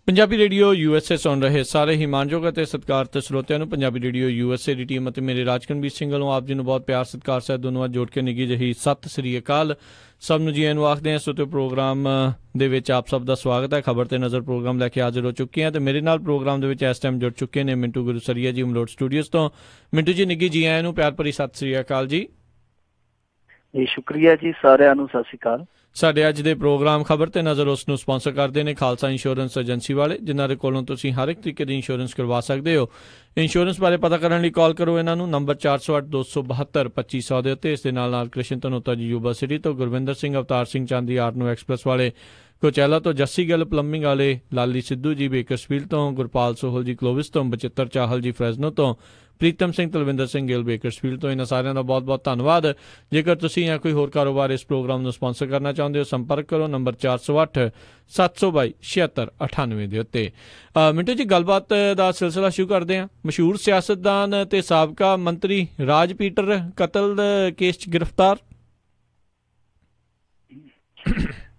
Punjabi radio USA ਸੁਣ ਰਹੇ ਸਾਰੇ ਹੀ ਮਾਨਯੋਗ ਅਤੇ ਸਤਿਕਾਰਤ ਸਰੋਤਿਆਂ ਨੂੰ ਪੰਜਾਬੀ ਰੇਡੀਓ USA ਦੀ ਟੀਮ ਅਤੇ ਮੇਰੇ ਰਾਜਕਨਵੀਰ ਸਿੰਘ ਵੱਲੋਂ ਆਪ ਜੀ ਨੂੰ ਬਹੁਤ ਪਿਆਰ ਸਤਿਕਾਰ ਸਹਿਤ ਧੰਨਵਾਦ ਜੋੜ ਕੇ ਨਿੱਘੀ ਜਿਹੀ ਸਤਿ ਸ੍ਰੀ ਅਕਾਲ। ਸਭ ਨੂੰ ਜੀ ਆਇਆਂ ਨੂੰ ਆਖਦੇ ਹਾਂ। ਸੋਤੇ ਪ੍ਰੋਗਰਾਮ ਦੇ ਵਿੱਚ ਆਪ ਸਭ ਦਾ ਸਵਾਗਤ ਹੈ। ਖਬਰ ਤੇ ਨਜ਼ਰ ਪ੍ਰੋਗਰਾਮ ਲੈ ਕੇ ਹਾਜ਼ਰ ਹੋ ਚੁੱਕੇ ਹਾਂ ਅਤੇ ਮੇਰੇ ਨਾਲ ਪ੍ਰੋਗਰਾਮ ਦੇ ਵਿੱਚ ਇਸ ਟਾਈਮ ਜੁੜ ਚੁੱਕੇ ਨੇ ਮਿੰਟੂ ਗੁਰੂਸਰੀਆ ਜੀ ਮਲੋਟ ਸਟੂਡੀਓਜ਼ ਤੋਂ। ਮਿੰਟੂ ਜੀ ਨਿੱਘੀ ਜੀ ਆਇਆਂ ਨੂੰ ਪਿਆਰ ਭਰੀ ਸਤਿ ਸ੍ਰੀ ਅਕਾਲ ਜੀ। ਜੀ ਸ਼ੁਕਰੀਆ ਜੀ, ਸਾਰਿਆਂ ਨੂੰ ਸਤਿ ਸ਼੍ਰੀ ਅਕਾਲ। ਸਾਡੇ ਅੱਜ ਦੇ ਪ੍ਰੋਗਰਾਮ ਖਬਰ ਤੇ ਨਜ਼ਰ ਉਸ ਨੂੰ ਸਪਾਂਸਰ ਕਰਦੇ ਨੇ ਖਾਲਸਾ ਇੰਸ਼ੋਰੈਂਸ ਏਜੰਸੀ ਵਾਲੇ, ਜਿਨ੍ਹਾਂ ਦੇ ਕੋਲੋਂ ਤੁਸੀਂ ਹਰ ਇੱਕ ਤਰੀਕੇ ਦੀ ਇੰਸ਼ੋਰੈਂਸ ਕਰਵਾ ਸਕਦੇ ਹੋ। ਇੰਸ਼ੋਰੈਂਸ ਬਾਰੇ ਪਤਾ ਕਰਨ ਲਈ ਕਾਲ ਕਰੋ ਇਹਨਾਂ ਨੂੰ ਨੰਬਰ 408-272-2500 ਦੇ ਉੱਤੇ। ਇਸ ਦੇ ਨਾਲ ਕ੍ਰਿਸ਼ਨ ਧਨੋਤਾ ਜੀ ਯੂਨੀਵਰਸਿਟੀ ਤੋਂ, ਗੁਰਵਿੰਦਰ ਸਿੰਘ ਅਵਤਾਰ ਸਿੰਘ ਚਾਂਦੀ ਆਰਨੋ ਐਕਸਪ੍ਰੈਸ ਵਾਲੇ ਕੋਚੈਲਾ ਤੋਂ, ਜੱਸੀ ਗਿੱਲ ਪਲੰਬਿੰਗ ਵਾਲੇ, ਲਾਲੀ ਸਿੱਧੂ ਜੀ ਬੇਕਰਸਫੀਲਡ ਤੋਂ, ਗੁਰਪਾਲ ਸੋਹਲ ਜੀ ਕਲੋਵਿਸ ਤੋਂ, ਬਚਿੱਤਰ ਚਾਹਲ ਜੀ ਫਰੈਜ਼ਨੋ ਤੋਂ, ਪ੍ਰੀਤਮ ਸਿੰਘ ਤਲਵਿੰਦਰ ਸਿੰਘ ਗਿੱਲ ਬੇਕਰਸਫੀਲਡ ਤੋਂ। ਇਹਨਾਂ ਸਾਰਿਆਂ ਦਾ ਬਹੁਤ ਬਹੁਤ ਧੰਨਵਾਦ। ਜੇਕਰ ਤੁਸੀਂ ਜਾਂ ਕੋਈ ਹੋਰ ਕਾਰੋਬਾਰ ਇਸ ਪ੍ਰੋਗਰਾਮ ਨੂੰ ਸਪਾਂਸਰ ਕਰਨਾ ਚਾਹੁੰਦੇ ਹੋ, ਸੰਪਰਕ ਕਰੋ ਨੰਬਰ 408-722-7698 ਦੇ ਉੱਤੇ। ਮਿੰਟੂ ਜੀ, ਗੱਲਬਾਤ ਦਾ ਸਿਲਸਿਲਾ ਸ਼ੁਰੂ ਕਰਦੇ ਹਾਂ। ਮਸ਼ਹੂਰ ਸਿਆਸਤਦਾਨ ਤੇ ਸਾਬਕਾ ਮੰਤਰੀ ਰਾਜ ਪੀਟਰ ਕਤਲ ਕੇਸ 'ਚ ਗ੍ਰਿਫਤਾਰ।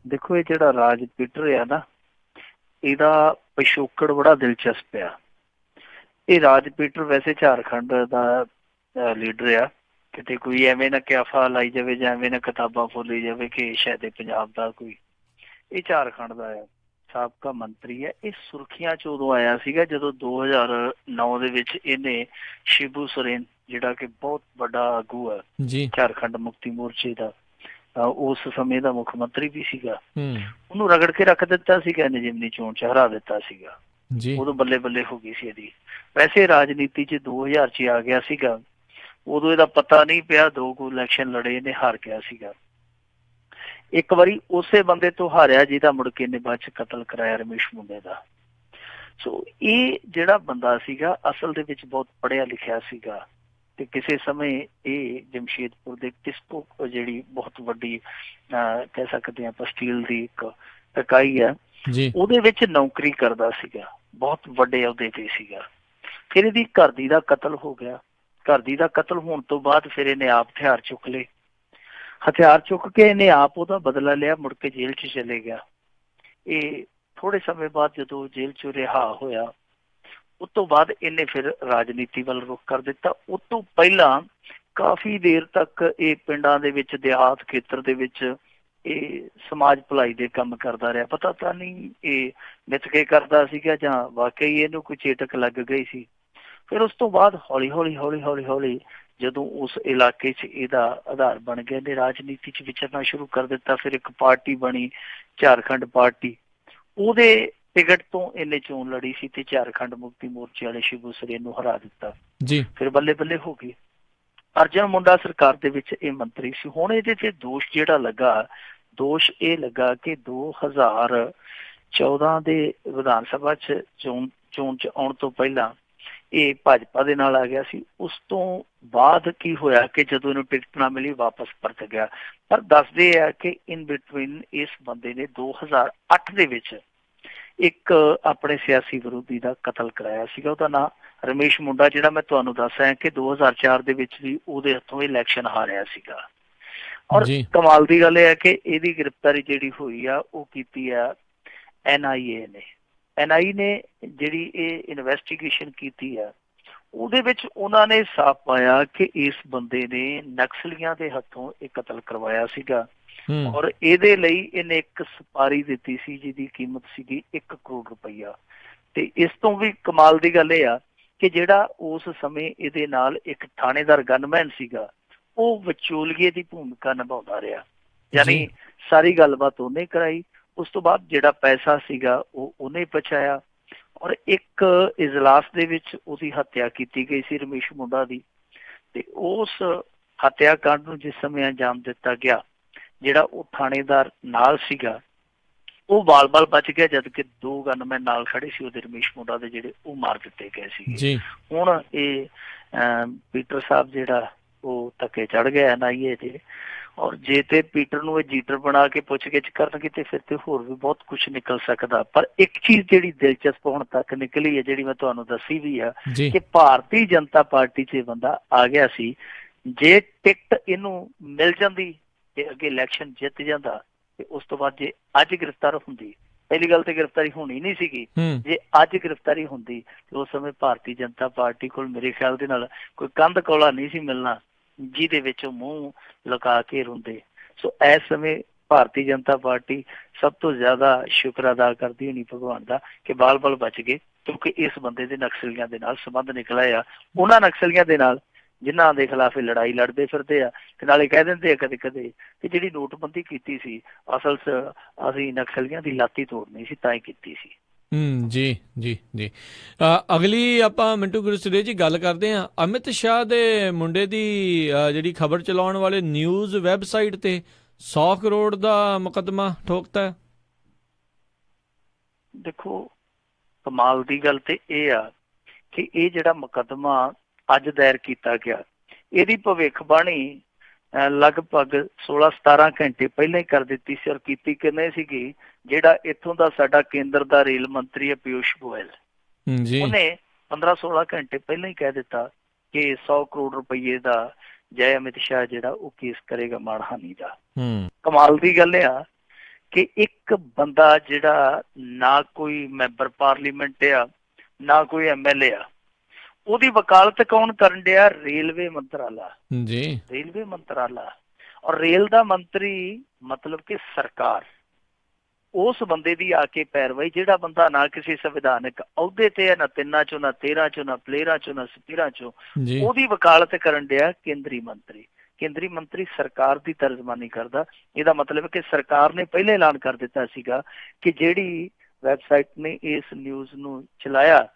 ਦੇਖੋ, ਇਹ ਜਿਹੜਾ ਰਾਜ ਪੀਟਰ ਆ ਨਾ, ਇਹਦਾ ਪਿਛੋਕੜ ਬੜਾ ਦਿਲਚਸਪ ਆ। ਇਹ ਰਾਜ ਪੀਟਰ ਵੈਸੇ ਝਾਰਖੰਡ ਦਾ ਲੀਡਰ ਆ। ਕਿਤੇ ਕੋਈ ਐਵੇਂ ਨਾ ਕਿਆਫਾ ਲਾਈ ਜਾਵੇ ਜਾਂ ਐਵੇਂ ਨਾ ਕਿਤਾਬਾਂ ਫੋਲੀ ਜਾਵੇ ਕਿ ਸ਼ਾਇਦ ਇਹ ਪੰਜਾਬ ਦਾ ਕੋਈ, ਇਹ ਝਾਰਖੰਡ ਦਾ ਆ। ਸਾਬਕਾ ਮੰਤਰੀ ਹੈ। ਇਹ ਸੁਰਖੀਆਂ 'ਚ ਉਦੋਂ ਆਇਆ ਸੀਗਾ ਜਦੋਂ 2009 ਦੇ ਵਿੱਚ ਇਹਨੇ ਸ਼ਿਬੂ ਸੋਰੇਨ, ਜਿਹੜਾ ਕਿ ਬਹੁਤ ਵੱਡਾ ਆਗੂ ਹੈ ਝਾਰਖੰਡ ਮੁਕਤੀ ਮੋਰਚੇ ਦਾ, ਉਸ ਸਮੇਂ ਦਾ ਮੁੱਖ ਮੰਤਰੀ ਵੀ ਸੀਗਾ, ਉਹਨੂੰ ਰਗੜ ਕੇ ਰੱਖ ਦਿੱਤਾ ਸੀਗਾ। ਇਹਨੇ ਜਿਮਨੀ ਚੋਣ 'ਚ ਹਰਾ ਦਿੱਤਾ ਸੀਗਾ। ਉਦੋਂ ਬੱਲੇ ਬੱਲੇ ਹੋ ਗਈ ਸੀ ਇਹਦੀ। ਵੈਸੇ ਰਾਜਨੀਤੀ 'ਚ 2000 'ਚ ਆ ਗਿਆ ਸੀਗਾ। ਉਦੋਂ ਇਹਦਾ ਪਤਾ ਨਹੀਂ ਪਿਆ, 2 ਇਲੈਕਸ਼ਨ ਲੜੇ, ਇਹਨੇ ਹਾਰ ਗਿਆ ਸੀਗਾ। ਇੱਕ ਵਾਰੀ ਉਸੇ ਬੰਦੇ ਤੋਂ ਹਾਰਿਆ ਜਿਹਦਾ ਮੁੜ ਕੇ ਇਹਨੇ ਬਾਅਦ 'ਚ ਕਤਲ ਕਰਾਇਆ, ਰਮੇਸ਼ ਮੁੰਡੇ ਦਾ। ਸੋ ਇਹ ਜਿਹੜਾ ਬੰਦਾ ਸੀਗਾ ਅਸਲ ਦੇ ਵਿੱਚ ਬਹੁਤ ਪੜ੍ਹਿਆ ਲਿਖਿਆ ਸੀਗਾ ਤੇ ਕਿਸੇ ਸਮੇਂ ਇਹ ਜਮਸ਼ੇਦਪੁਰ ਦੇ ਟਿਸਕੋ, ਜਿਹੜੀ ਬਹੁਤ ਵੱਡੀ ਕਹਿ ਸਕਦੇ ਹਾਂ ਆਪਾਂ ਸਟੀਲ ਦੀ ਇੱਕ ਇਕਾਈ ਆ, ਉਹਦੇ ਵਿੱਚ ਨੌਕਰੀ ਕਰਦਾ ਸੀਗਾ। ਬਹੁਤ ਵੱਡੇ ਅਹੁਦੇ ਤੇ ਸੀਗਾ। ਫਿਰ ਇਹਦੀ ਘਰ ਦੀ ਦਾ ਕਤਲ ਹੋ ਗਿਆ। ਘਰ ਦੀ ਦਾ ਕਤਲ ਹੋਣ ਤੋਂ ਬਾਅਦ ਫਿਰ ਇਹਨੇ ਆਪ ਹਥਿਆਰ ਚੁੱਕ ਲਏ। ਹਥਿਆਰ ਚੁੱਕ ਕੇ ਇਹਨੇ ਆਪ ਉਹਦਾ ਬਦਲਾ ਲਿਆ, ਮੁੜ ਕੇ ਜੇਲ੍ਹ 'ਚ ਚਲੇ ਗਿਆ। ਇਹ ਥੋੜੇ ਸਮੇਂ ਬਾਅਦ ਜਦੋਂ ਜੇਲ੍ਹ 'ਚੋਂ ਰਿਹਾ ਹੋਇਆ, ਉਸ ਤੋਂ ਬਾਅਦ ਇਹਨੇ ਫਿਰ ਰਾਜਨੀਤੀ ਵੱਲ ਰੁਖ ਕਰ ਦਿੱਤਾ। ਉਸ ਤੋਂ ਪਹਿਲਾਂ ਕਾਫੀ ਦੇਰ ਤੱਕ ਇਹ ਪਿੰਡਾਂ ਦੇ ਵਿੱਚ, ਦਿਹਾਤ ਖੇਤਰ ਦੇ ਵਿੱਚ ਇਹ ਸਮਾਜ ਭਲਾਈ ਦੇ ਕੰਮ ਕਰਦਾ ਰਿਹਾ। ਪਤਾ ਤਾਂ ਨਹੀਂ ਇਹ ਮਿੱਥ ਕੇ ਕਰਦਾ ਸੀਗਾ ਜਾਂ ਵਾਕਈ ਇਹਨੂੰ ਕੋਈ ਚੇਟਕ ਲੱਗ ਗਈ ਸੀ। ਫਿਰ ਉਸ ਤੋਂ ਬਾਅਦ ਹੌਲੀ ਹੌਲੀ ਜਦੋਂ ਉਸ ਇਲਾਕੇ 'ਚ ਇਹਦਾ ਆਧਾਰ ਬਣ ਗਿਆ, ਇਹਨੇ ਰਾਜਨੀਤੀ 'ਚ ਵਿਚਰਨਾ ਸ਼ੁਰੂ ਕਰ ਦਿੱਤਾ। ਫਿਰ ਇੱਕ ਪਾਰਟੀ ਬਣੀ, ਝਾਰਖੰਡ ਪਾਰਟੀ। ਉਹਦੇ ਟਿਕਟ ਤੋਂ ਇਹਨੇ ਚੋਣ ਲੜੀ ਸੀ ਤੇ ਝਾਰਖੰਡ ਮੁਕਤੀ ਮੋਰਚੇ ਵਾਲੇ ਸ਼ਿਬੂ ਸੋਰੇਨ ਨੂੰ ਹਰਾ ਦਿੱਤਾ। ਫਿਰ ਬੱਲੇ ਬੱਲੇ ਹੋ ਗਈ। ਅਰਜਨ ਮੁੰਡਾ ਸਰਕਾਰ ਦੇ ਵਿੱਚ ਇਹ ਮੰਤਰੀ ਸੀ। ਹੁਣ ਇਹਦੇ ਤੇ ਦੋਸ਼ ਜਿਹੜਾ ਲੱਗਾ, ਦੋਸ਼ ਇਹ ਲੱਗਾ ਕਿ 2014 ਦੇ ਵਿਧਾਨ ਸਭਾ 'ਚ ਚੋਣ 'ਚ ਆਉਣ ਤੋਂ ਪਹਿਲਾਂ ਇਹ ਭਾਜਪਾ ਦੇ ਨਾਲ ਆ ਗਿਆ ਸੀ। ਉਸ ਤੋਂ ਬਾਅਦ ਕੀ ਹੋਇਆ ਕਿ ਜਦੋਂ ਇਹਨੂੰ ਟਿਕਟ ਨਾ ਮਿਲੀ, ਵਾਪਸ ਪਰਤ ਗਿਆ। ਪਰ ਦੱਸਦੇ ਆ ਕਿ ਇਨ ਬਿਟਵੀਨ ਇਸ ਬੰਦੇ ਨੇ 2008 ਦੇ ਵਿੱਚ ਇੱਕ ਆਪਣੇ ਸਿਆਸੀ ਵਿਰੋਧੀ ਦਾ ਕਤਲ ਕਰਾਇਆ ਸੀਗਾ। ਉਹਦਾ ਨਾਂ ਰਮੇਸ਼ ਮੁੰਡਾ, ਜਿਹੜਾ ਮੈਂ ਤੁਹਾਨੂੰ ਦੱਸ ਰਿਹਾ ਕਿ 2004 ਦੇ ਵਿੱਚ ਵੀ ਉਹਦੇ ਹੱਥੋਂ ਇਲੈਕਸ਼ਨ ਹਾਰਿਆ ਸੀਗਾ। ਔਰ ਕਮਾਲ ਦੀ ਗੱਲ ਇਹ ਹੈ ਕਿ ਇਹਦੀ ਗ੍ਰਿਫਤਾਰੀ ਜਿਹੜੀ ਹੋਈ ਆ ਉਹ ਕੀਤੀ ਆ NIA ਨੇ। NIA ਨੇ ਜਿਹੜੀ ਇਹ ਇਨਵੈਸਟੀਗੇਸ਼ਨ ਕੀਤੀ ਆ, ਉਹਦੇ ਵਿੱਚ ਉਹਨਾਂ ਨੇ ਸਾਫ਼ ਪਾਇਆ ਕਿ ਇਸ ਬੰਦੇ ਨੇ ਨਕਸਲੀਆਂ ਦੇ ਹੱਥੋਂ ਇਹ ਕਤਲ ਕਰਵਾਇਆ ਸੀਗਾ। ਔਰ ਇਹਦੇ ਲਈ ਇਹਨੇ ਇੱਕ ਸੁਪਾਰੀ ਦਿੱਤੀ ਸੀ ਜਿਹਦੀ ਕੀਮਤ ਸੀਗੀ 1 ਕਰੋੜ ਰੁਪਈਆ। ਤੇ ਇਸ ਤੋਂ ਵੀ ਕਮਾਲ ਦੀ ਗੱਲ ਇਹ ਆ ਕਿ ਜਿਹੜਾ ਉਸ ਸਮੇਂ ਇਹਦੇ ਨਾਲ ਇੱਕ ਥਾਣੇਦਾਰ ਗਨਮੈਨ ਸੀਗਾ, ਉਹ ਵਿਚੋਲੀਏ ਦੀ ਭੂਮਿਕਾ ਨਿਭਾਉਂਦਾ ਰਿਹਾ। ਯਾਨੀ ਸਾਰੀ ਗੱਲਬਾਤ ਉਹਨੇ ਕਰਾਈ। ਉਸ ਤੋਂ ਬਾਅਦ ਜਿਹੜਾ ਪੈਸਾ ਸੀਗਾ ਉਹ ਉਹਨੇ ਪਹੁੰਚਾਇਆ। ਔਰ ਇੱਕ ਇਜਲਾਸ ਦੇ ਵਿੱਚ ਉਹਦੀ ਹੱਤਿਆ ਕੀਤੀ ਗਈ ਸੀ, ਰਮੇਸ਼ ਮੁੰਡਾ ਦੀ। ਤੇ ਉਸ ਹੱਤਿਆਕਾਂਡ ਨੂੰ ਜਿਸ ਸਮੇਂ ਅੰਜਾਮ ਦਿੱਤਾ ਗਿਆ, ਜਿਹੜਾ ਉਹ ਥਾਣੇਦਾਰ ਨਾਲ ਸੀਗਾ ਉਹ ਬਾਲ-ਬਾਲ ਬਚ ਗਿਆ, ਜਦ ਕਿ 2 ਗਨਮੈਨ ਨਾਲ ਖੜੇ ਸੀ ਉਹਦੇ, ਰਮੇਸ਼ ਮੁੰਡਾ ਦੇ, ਜਿਹੜੇ ਉਹ ਮਾਰ ਦਿੱਤੇ ਗਏ ਸੀਗੇ। ਹੁਣ ਇਹ ਪੀਟਰ ਸਾਹਿਬ ਜਿਹੜਾ ਉਹ ਧੱਕੇ ਚੜ ਗਿਆ NIA ਤੇ। ਔਰ ਜੇ ਤੇ ਪੀਟਰ ਨੂੰ ਇਹ ਜੀਟਰ ਬਣਾ ਕੇ ਪੁੱਛ-ਗਿੱਛ ਕਰਨਗੇ ਤੇ ਫਿਰ ਤੇ ਹੋਰ ਵੀ ਬਹੁਤ ਕੁਛ ਨਿਕਲ ਸਕਦਾ। ਪਰ ਇੱਕ ਚੀਜ਼ ਜਿਹੜੀ ਦਿਲਚਸਪ ਹੁਣ ਤੱਕ ਨਿਕਲੀ ਹੈ, ਜਿਹੜੀ ਮੈਂ ਤੁਹਾਨੂੰ ਦੱਸੀ ਵੀ ਆ, ਕਿ ਭਾਰਤੀ ਜਨਤਾ ਪਾਰਟੀ 'ਚ ਬੰਦਾ ਆ ਗਿਆ ਸੀ। ਜੇ ਟਿਕਟ ਇਹਨੂੰ ਮਿਲ ਜਾਂਦੀ ਤੇ ਅੱਗੇ ਇਲੈਕਸ਼ਨ ਜਿੱਤ ਜਾਂਦਾ, ਤੇ ਉਸ ਤੋਂ ਬਾਅਦ ਜੇ ਅੱਜ ਗ੍ਰਿਫਤਾਰ ਹੁੰਦੀ ਪਹਿਲੀ ਗੱਲ ਤੇ ਗ੍ਰਿਫਤਾਰੀ ਹੋਣੀ ਨਹੀਂ ਸੀਗੀ। ਜੇ ਅੱਜ ਗ੍ਰਿਫਤਾਰੀ ਹੁੰਦੀ ਤੇ ਉਸ ਸਮੇਂ ਭਾਰਤੀ ਜਨਤਾ ਪਾਰਟੀ ਕੋਲ ਮੇਰੇ ਖਿਆਲ ਦੇ ਨਾਲ ਕੋਈ ਕੰਧ ਕੌਲਾ ਨਹੀਂ ਸੀ ਮਿਲਣਾ ਜਿਹਦੇ ਵਿੱਚ ਉਹ ਮੂੰਹ ਲੁਕਾ ਕੇ ਰੋਂਦੇ। ਸੋ ਇਸ ਸਮੇਂ ਭਾਰਤੀ ਜਨਤਾ ਪਾਰਟੀ ਸਭ ਤੋਂ ਜ਼ਿਆਦਾ ਸ਼ੁਕਰ ਅਦਾ ਕਰਦੀ ਹੋਣੀ ਭਗਵਾਨ ਦਾ ਕਿ ਬਾਲ ਬਾਲ ਬਚ ਗਏ, ਕਿਉਂਕਿ ਇਸ ਬੰਦੇ ਦੇ ਨਕਸਲੀਆਂ ਦੇ ਨਾਲ ਸੰਬੰਧ ਨਿਕਲ ਆਏ ਆ, ਉਹਨਾਂ ਨਕਸਲੀਆਂ ਦੇ ਨਾਲ ਜਿਨ੍ਹਾਂ ਦੇ ਖਿਲਾਫ ਇਹ ਲੜਾਈ ਲੜਦੇ ਫਿਰਦੇ ਆ। ਤੇ ਨਾਲੇ ਕਹਿ ਦਿੰਦੇ ਆ ਕਦੇ ਕਦੇ ਕਿ ਜਿਹੜੀ ਨੋਟਬੰਦੀ ਕੀਤੀ ਸੀ ਅਸਲ 'ਚ ਅਸੀਂ ਨਕਸਲੀਆਂ ਦੀ ਲਾਤੀ ਤੋੜਨੀ ਸੀ ਤਾਂ ਹੀ ਕੀਤੀ ਸੀ। ਜੀ ਜੀ ਜੀ। ਅਗਲੀ ਆਪਾਂ ਮਿੰਟੂ ਗੁਰਸਰੇ ਜੀ ਗੱਲ ਕਰਦੇ ਹਾਂ ਅਮਿਤ ਸ਼ਾਹ ਦੇ ਮੁੰਡੇ ਦੀ ਜਿਹੜੀ ਖਬਰ ਚਲਾਉਣ ਵਾਲੇ ਨਿਊਜ਼ ਵੈਬਸਾਈਟ ਤੇ 100 ਕਰੋੜ ਦਾ ਮੁਕੱਦਮਾ ਠੋਕਤਾ। ਦੇਖੋ ਕਮਾਲ ਦੀ ਗੱਲ ਤੇ ਇਹ ਆ ਕਿ ਇਹ ਜਿਹੜਾ ਮੁਕੱਦਮਾ ਅੱਜ ਦਾਇਰ ਕੀਤਾ ਗਿਆ ਇਹਦੀ ਭਵਿੱਖਬਾਣੀ ਲਗਭਗ 16-17 ਘੰਟੇ ਪਹਿਲਾਂ ਹੀ ਕਰ ਦਿੱਤੀ ਸੀ। ਔਰ ਕੀਤੀ ਕਿੰਨੇ ਸੀਗੀ, ਜਿਹੜਾ ਇੱਥੋਂ ਦਾ ਸਾਡਾ ਕੇਂਦਰ ਦਾ ਰੇਲ ਮੰਤਰੀ ਹੈ ਪਿਊਸ਼ ਗੋਇਲ, ਉਹਨੇ 15-16 ਘੰਟੇ ਪਹਿਲਾਂ ਹੀ ਕਹਿ ਦਿੱਤਾ ਕਿ 100 ਕਰੋੜ ਰੁਪਈਏ ਦਾ ਜੈ ਅਮਿਤ ਸ਼ਾਹ ਜਿਹੜਾ ਉਹ ਕੇਸ ਕਰੇਗਾ ਮਾਣਹਾਨੀ ਦਾ। ਕਮਾਲ ਦੀ ਗੱਲ ਆ ਕਿ ਇੱਕ ਬੰਦਾ ਜਿਹੜਾ ਨਾ ਕੋਈ ਮੈਂਬਰ ਪਾਰਲੀਮੈਂਟ ਆ ਨਾ ਕੋਈ MLA ਆ, ਉਹਦੀ ਵਕਾਲਤ ਕੌਣ ਕਰਨ ਡਿਆ? ਰੇਲਵੇ ਮੰਤਰਾਲਾ ਜੀ, ਰੇਲਵੇ ਮੰਤਰਾਲਾ। ਔਰ ਰੇਲ ਦਾ ਮੰਤਰੀ ਮਤਲਬ ਕਿ ਸਰਕਾਰ, ਉਸ ਬੰਦੇ ਦੀ ਆ ਕੇ ਪੈਰਵਾਈ, ਜਿਹੜਾ ਬੰਦਾ ਨਾ ਕਿਸੇ ਸੰਵਿਧਾਨਕ ਅਹੁਦੇ ਤੇ ਹੈ, ਨਾ 3 ਚੋਂ ਨਾ 13 ਚੋਂ ਨਾ ਪਲੇਰਾਂ ਚੋਂ ਨਾ ਸਪੀਰਾਂ ਚੋਂ, ਉਹਦੀ ਵਕਾਲਤ ਕਰਨ ਡਿਆ ਕੇਂਦਰੀ ਮੰਤਰੀ। ਕੇਂਦਰੀ ਮੰਤਰੀ ਸਰਕਾਰ ਦੀ ਤਰਜਮਾਨੀ ਕਰਦਾ। ਇਹਦਾ ਮਤਲਬ ਕਿ ਸਰਕਾਰ ਨੇ ਪਹਿਲੇ ਐਲਾਨ ਕਰ ਦਿੱਤਾ ਸੀਗਾ ਕਿ ਜਿਹੜੀ ਵੈਬਸਾਈਟ ਨੇ ਇਸ ਨਿਊਜ਼ ਨੂੰ ਚਲਾਇਆ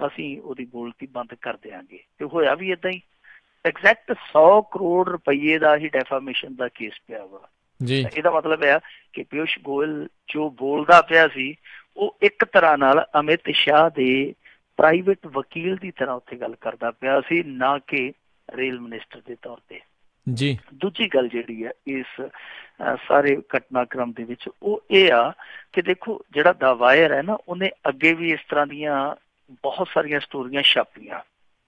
ਅਸੀਂ ਉਹਦੀ ਬੋਲਤੀ ਬੰਦ ਕਰ ਦਿਆਂਗੇ। ਤੇ ਹੋਇਆ ਵੀ ਏਦਾਂ ਹੀ। ਐਗਜ਼ੈਕਟ 100 ਕਰੋੜ ਰੁਪਈਏ ਦਾ ਹੀ ਡੈਫਾਮੇਸ਼ਨ ਦਾ ਕੇਸ ਪਿਆ ਵਾ। ਇਹਦਾ ਮਤਲਬ ਹੈ ਕਿ ਪਿਊਸ਼ ਗੋਇਲ ਜੋ ਬੋਲਦਾ ਪਿਆ ਸੀ ਉਹ ਇੱਕ ਤਰ੍ਹਾਂ ਨਾਲ ਅਮਿਤ ਸ਼ਾਹ ਦੇ ਪ੍ਰਾਈਵੇਟ ਵਕੀਲ ਦੀ ਤਰ੍ਹਾਂ ਉੱਥੇ ਗੱਲ ਕਰਦਾ ਪਿਆ ਸੀ, ਨਾ ਕਿ ਰੇਲ ਮਿਨਿਸਟਰ ਦੇ ਤੌਰ ਤੇ। ਜੀ ਦੂਜੀ ਗੱਲ ਜਿਹੜੀ ਹੈ ਇਸ ਸਾਰੇ ਘਟਨਾਕ੍ਰਮ ਦੇ ਵਿੱਚ ਉਹ ਇਹ ਆ ਕਿ ਦੇਖੋ ਜਿਹੜਾ ਦਾ ਵਾਇਰ ਹੈ ਨਾ, ਉਹਨੇ ਅੱਗੇ ਵੀ ਇਸ ਤਰ੍ਹਾਂ ਦੀਆਂ ਬਹੁਤ ਸਾਰੀਆਂ ਸਟੋਰੀਆਂ ਛਾਪੀਆਂ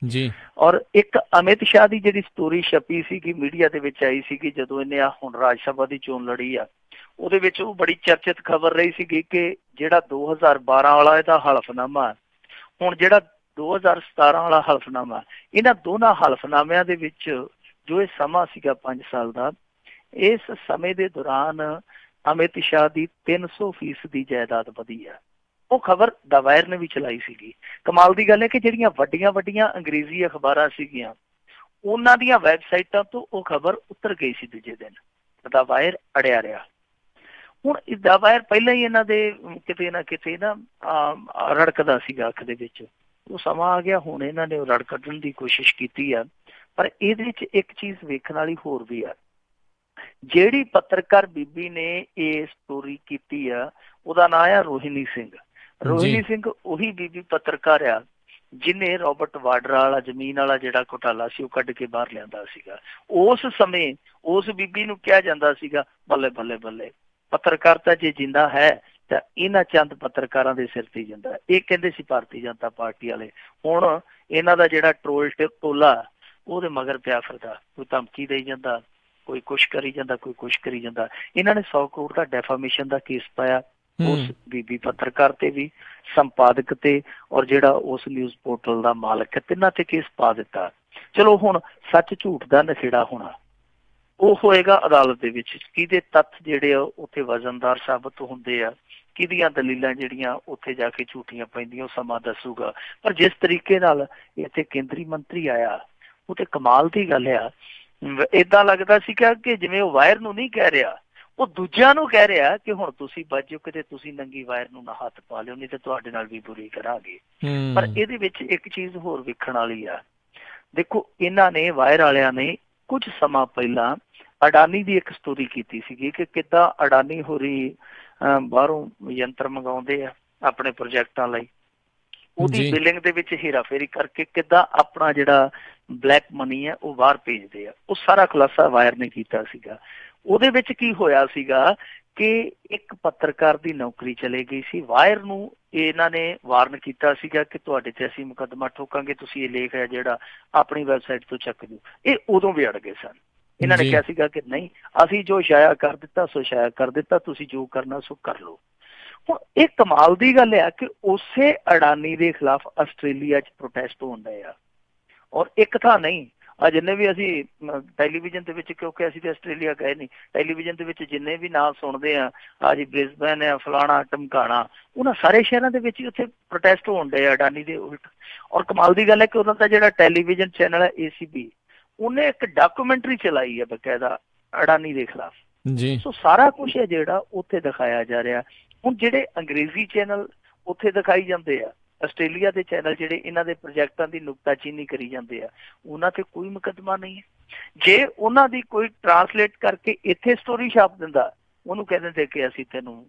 ਜੀ। ਔਰ ਇੱਕ ਅਮਿਤ ਸ਼ਾਹ ਦੀ ਜਿਹੜੀ ਸਟੋਰੀ ਛਪੀ ਸੀਗੀ ਮੀਡੀਆ ਦੇ ਵਿੱਚ ਆਈ ਸੀਗੀ ਜਦੋਂ ਇਹਨੇ ਹੁਣ ਰਾਜ ਸਭਾ ਦੀ ਚੋਣ ਲੜੀ ਆ, ਉਹਦੇ ਵਿੱਚ ਉਹ ਬੜੀ ਚਰਚਿਤ ਖਬਰ ਰਹੀ ਸੀਗੀ ਕਿ ਜਿਹੜਾ 2012 ਵਾਲਾ ਇਹਦਾ ਹਲਫਨਾਮਾ, ਹੁਣ ਜਿਹੜਾ 2017 ਵਾਲਾ ਹਲਫਨਾਮਾ, ਇਹਨਾਂ ਦੋਨਾਂ ਹਲਫਨਾਮਿਆਂ ਦੇ ਵਿੱਚ ਜੋ ਇਹ ਸਮਾਂ ਸੀਗਾ 5 ਸਾਲ ਦਾ, ਇਸ ਸਮੇਂ ਦੇ ਦੌਰਾਨ ਅਮਿਤ ਸ਼ਾਹ ਦੀ 300% ਦੀ ਜਾਇਦਾਦ ਵਧੀ ਆ। ਉਹ ਖਬਰ ਦਾ ਵਾਇਰ ਨੇ ਵੀ ਚਲਾਈ ਸੀਗੀ। ਕਮਾਲ ਦੀ ਗੱਲ ਹੈ ਕਿ ਜਿਹੜੀਆਂ ਵੱਡੀਆਂ ਵੱਡੀਆਂ ਅੰਗਰੇਜ਼ੀ ਅਖਬਾਰਾਂ ਸੀਗੀਆਂ ਉਹਨਾਂ ਦੀਆਂ ਵੈਬਸਾਈਟਾਂ ਤੋਂ ਉਹ ਖਬਰ ਉਤਰ ਗਈ ਸੀ ਦੂਜੇ ਦਿਨ। ਦਾ ਵਾਇਰ ਅੜਿਆ ਰਿਹਾ। ਹੁਣ ਦਾ ਵਾਇਰ ਪਹਿਲਾਂ ਹੀ ਇਹਨਾਂ ਦੇ ਕਿਤੇ ਨਾ ਕਿਤੇ ਨਾ ਰੜਕਦਾ ਸੀਗਾ ਅੱਖ ਦੇ ਵਿੱਚ। ਉਹ ਸਮਾਂ ਆ ਗਿਆ ਹੁਣ ਇਹਨਾਂ ਨੇ ਰੜ ਕੱਢਣ ਦੀ ਕੋਸ਼ਿਸ਼ ਕੀਤੀ ਆ। ਪਰ ਇਹਦੇ ਵਿੱਚ ਇੱਕ ਚੀਜ਼ ਵੇਖਣ ਵਾਲੀ ਹੋਰ ਵੀ ਆ। ਜਿਹੜੀ ਪੱਤਰਕਾਰ ਬੀਬੀ ਨੇ ਇਹ ਸਟੋਰੀ ਕੀਤੀ ਆ ਉਹਦਾ ਨਾਂ ਆ ਰੋਹਿਣੀ ਸਿੰਘ। ਰੋਹਿਣੀ ਸਿੰਘ ਉਹੀ ਬੀਬੀ ਪੱਤਰਕਾਰ ਆ ਜਿਹਨੇ ਰਾਬਰਟ ਵਾਡਰਾ ਵਾਲਾ ਜ਼ਮੀਨ ਵਾਲਾ ਜਿਹੜਾ ਘੁਟਾਲਾ ਸੀ ਉਹ ਕੱਢ ਕੇ ਬਾਹਰ ਲਿਆਂਦਾ ਸੀਗਾ। ਉਸ ਸਮੇਂ ਉਸ ਬੀਬੀ ਨੂੰ ਕਿਹਾ ਜਾਂਦਾ ਸੀਗਾ ਬੱਲੇ ਬੱਲੇ ਬੱਲੇ, ਪੱਤਰਕਾਰ ਤਾਂ ਜੇ ਜਿੰਦਾ ਹੈ ਤਾਂ ਇਹਨਾਂ ਚੰਦ ਪੱਤਰਕਾਰਾਂ ਦੇ ਸਿਰ ਤੇ ਜਾਂਦਾ। ਇਹ ਕਹਿੰਦੇ ਸੀ ਭਾਰਤੀ ਜਨਤਾ ਪਾਰਟੀ ਵਾਲੇ। ਹੁਣ ਇਹਨਾਂ ਦਾ ਜਿਹੜਾ ਟਰੋਲ ਟੋਲਾ ਉਹਦੇ ਮਗਰ ਪਿਆ ਫਿਰਦਾ, ਕੋਈ ਧਮਕੀ ਦੇਈ ਜਾਂਦਾ, ਕੋਈ ਕੁਛ ਕਰੀ ਜਾਂਦਾ, ਕੋਈ ਕੁਛ ਕਰੀ ਜਾਂਦਾ। ਇਹਨਾਂ ਨੇ 100 ਕਰੋੜ ਦਾ ਡੈਫਾਮੇਸ਼ਨ ਦਾ ਕੇਸ ਪਾਇਆ ਉਸ ਬੀਬੀ ਪੱਤਰਕਾਰ ਤੇ ਵੀ, ਸੰਪਾਦਕ ਤੇ, ਔਰ ਜਿਹੜਾ ਉਸ ਨਿਊਜ਼ ਪੋਰਟਲ ਦਾ ਮਾਲਕ ਹੈ, ਤਿੰਨਾਂ ਤੇ ਕੇਸ ਪਾ ਦਿੱਤਾ। ਚਲੋ ਹੁਣ ਸੱਚ ਝੂਠ ਦਾ ਨਖੇੜਾ ਹੋਣਾ ਉਹ ਹੋਏਗਾ ਅਦਾਲਤ ਦੇ ਵਿੱਚ। ਕਿਹਦੇ ਤੱਥ ਜਿਹੜੇ ਆ ਉੱਥੇ ਵਜ਼ਨਦਾਰ ਸਾਬਤ ਹੁੰਦੇ ਆ, ਕਿਹਦੀਆਂ ਦਲੀਲਾਂ ਜਿਹੜੀਆਂ ਉੱਥੇ ਜਾ ਕੇ ਝੂਠੀਆਂ ਪੈਂਦੀਆਂ ਉਹ ਸਮਾਂ ਦੱਸੂਗਾ। ਪਰ ਜਿਸ ਤਰੀਕੇ ਨਾਲ ਇੱਥੇ ਕੇਂਦਰੀ ਮੰਤਰੀ ਆਇਆ ਉਹ ਤੇ ਕਮਾਲ ਦੀ ਗੱਲ ਆ। ਏਦਾਂ ਲੱਗਦਾ ਸੀਗਾ ਕਿ ਜਿਵੇਂ ਉਹ ਵਾਇਰ ਨੂੰ ਨਹੀਂ ਕਹਿ ਰਿਹਾ, ਉਹ ਦੂਜਿਆਂ ਨੂੰ ਕਹਿ ਰਿਹਾ ਕਿ ਹੁਣ ਤੁਸੀਂ ਬਚੋ, ਕਿਤੇ ਤੁਸੀਂ ਨੰਗੀ ਵਾਇਰ ਨੂੰ ਨਾ ਹੱਥ ਪਾ ਲਿਓ, ਨਹੀਂ ਤੇ ਤੁਹਾਡੇ ਨਾਲ ਵੀ ਬੁਰੀ ਕਰਾਂਗੇ। ਪਰ ਇਹਦੇ ਵਿੱਚ ਇੱਕ ਚੀਜ਼ ਹੋਰ ਵੇਖਣ ਵਾਲੀ ਆ। ਦੇਖੋ ਇਹਨਾਂ ਨੇ ਵਾਇਰ ਵਾਲਿਆਂ ਨੇ ਕੁਝ ਸਮਾਂ ਪਹਿਲਾਂ ਅਡਾਨੀ ਦੀ ਇੱਕ ਸਟੋਰੀ ਕੀਤੀ ਸੀਗੀ ਕਿ ਕਿੱਦਾਂ ਅਡਾਨੀ ਹੋਰੀ ਬਾਹਰੋਂ ਯੰਤਰ ਮੰਗਾਉਂਦੇ ਆ ਆਪਣੇ ਪ੍ਰੋਜੈਕਟਾਂ ਲਈ, ਉਹਦੀ ਬਿਲਿੰਗ ਦੇ ਵਿੱਚ ਹੇਰਾਫੇਰੀ ਕਰਕੇ ਕਿੱਦਾਂ ਆਪਣਾ ਜਿਹੜਾ ਬਲੈਕ ਮਨੀ ਹੈ ਉਹ ਬਾਹਰ ਭੇਜਦੇ ਆ। ਉਹ ਸਾਰਾ ਖੁਲਾਸਾ ਵਾਇਰ ਨੇ ਕੀਤਾ ਸੀਗਾ। ਉਹਦੇ ਵਿੱਚ ਕੀ ਹੋਇਆ ਸੀਗਾ ਕਿ ਇੱਕ ਪੱਤਰਕਾਰ ਦੀ ਨੌਕਰੀ ਚਲੇ ਗਈ ਸੀ। ਵਾਇਰ ਨੂੰ ਇਹਨਾਂ ਨੇ ਵਾਰਨ ਕੀਤਾ ਸੀਗਾ ਕਿ ਤੁਹਾਡੇ ਤੇ ਅਸੀਂ ਮੁਕੱਦਮਾ ਠੋਕਾਂਗੇ, ਤੁਸੀਂ ਇਹ ਲੇਖ ਹੈ ਜਿਹੜਾ ਆਪਣੀ ਵੈਬਸਾਈਟ ਤੋਂ ਚੱਕ ਦਿਓ। ਇਹ ਉਦੋਂ ਵੀ ਅੜ ਗਏ ਸਨ। ਇਹਨਾਂ ਨੇ ਕਿਹਾ ਸੀਗਾ ਕਿ ਨਹੀਂ, ਅਸੀਂ ਜੋ ਸ਼ਾਇਆ ਕਰ ਦਿੱਤਾ ਸੋ ਸ਼ਾਇਆ ਕਰ ਦਿੱਤਾ, ਤੁਸੀਂ ਜੋ ਕਰਨਾ ਸੋ ਕਰ ਲਓ। ਹੁਣ ਇਹ ਕਮਾਲ ਦੀ ਗੱਲ ਆ ਕਿ ਉਸੇ ਅਡਾਨੀ ਦੇ ਖਿਲਾਫ ਆਸਟ੍ਰੇਲੀਆ 'ਚ ਪ੍ਰੋਟੈਸਟ ਹੋਣ ਡਏ ਆ, ਔਰ ਇੱਕ ਥਾਂ ਨਹੀਂ। ਜਿੰਨੇ ਵੀ ਅਸੀਂ ਟੈਲੀਵਿਜ਼ਨ ਦੇ ਵਿੱਚ, ਕਿਉਂਕਿ ਅਸੀਂ ਤਾਂ ਆਸਟ੍ਰੇਲੀਆ ਗਏ ਨਹੀਂ, ਟੈਲੀਵਿਜ਼ਨ ਦੇ ਵਿੱਚ ਜਿੰਨੇ ਵੀ ਨਾਂ ਸੁਣਦੇ ਆ, ਜੀ ਬ੍ਰਿਸਬੇਨ ਆ, ਫਲਾਣਾ ਢਮਕਾਣਾ, ਉਹਨਾਂ ਸਾਰੇ ਸ਼ਹਿਰਾਂ ਦੇ ਵਿੱਚ ਹੀ ਉੱਥੇ ਪ੍ਰੋਟੈਸਟ ਹੋਣ ਡਏ ਆ ਅਡਾਨੀ ਦੇ ਉਲਟ। ਔਰ ਕਮਾਲ ਦੀ ਗੱਲ ਹੈ ਕਿ ਉਹਨਾਂ ਦਾ ਜਿਹੜਾ ਟੈਲੀਵਿਜ਼ਨ ਚੈਨਲ ਹੈ ACB, ਉਹਨੇ ਇੱਕ ਡਾਕੂਮੈਂਟਰੀ ਚਲਾਈ ਹੈ ਬਕਾਇਦਾ ਅਡਾਨੀ ਦੇ ਖਿਲਾਫ ਜੀ। ਸੋ ਸਾਰਾ ਕੁਛ ਹੈ ਜਿਹੜਾ ਉੱਥੇ ਦਿਖਾਇਆ ਜਾ ਰਿਹਾ। ਹੁਣ ਜਿਹੜੇ ਅੰਗਰੇਜ਼ੀ ਚੈਨਲ ਉੱਥੇ ਦਿਖਾਈ ਜਾਂਦੇ ਆ, ਆਸਟ੍ਰੇਲੀਆ ਦੇ ਚੈਨਲ ਜਿਹੜੇ ਇਹਨਾਂ ਦੇ ਪ੍ਰੋਜੈਕਟਾਂ ਦੀ ਨੁਕਤਾਚੀਨੀ ਕਰੀ ਜਾਂਦੇ ਆ, ਉਹਨਾਂ ਤੇ ਕੋਈ ਮੁਕੱਦਮਾ ਨਹੀਂ ਹੈ। ਜੇ ਉਹਨਾਂ ਦੀ ਕੋਈ ਟਰਾਂਸਲੇਟ ਕਰਕੇ ਇੱਥੇ ਸਟੋਰੀ ਛਾਪ ਦਿੰਦਾ, ਉਹਨੂੰ ਕਹਿ ਦਿੰਦੇ ਕਿ ਅਸੀਂ ਤੈਨੂੰ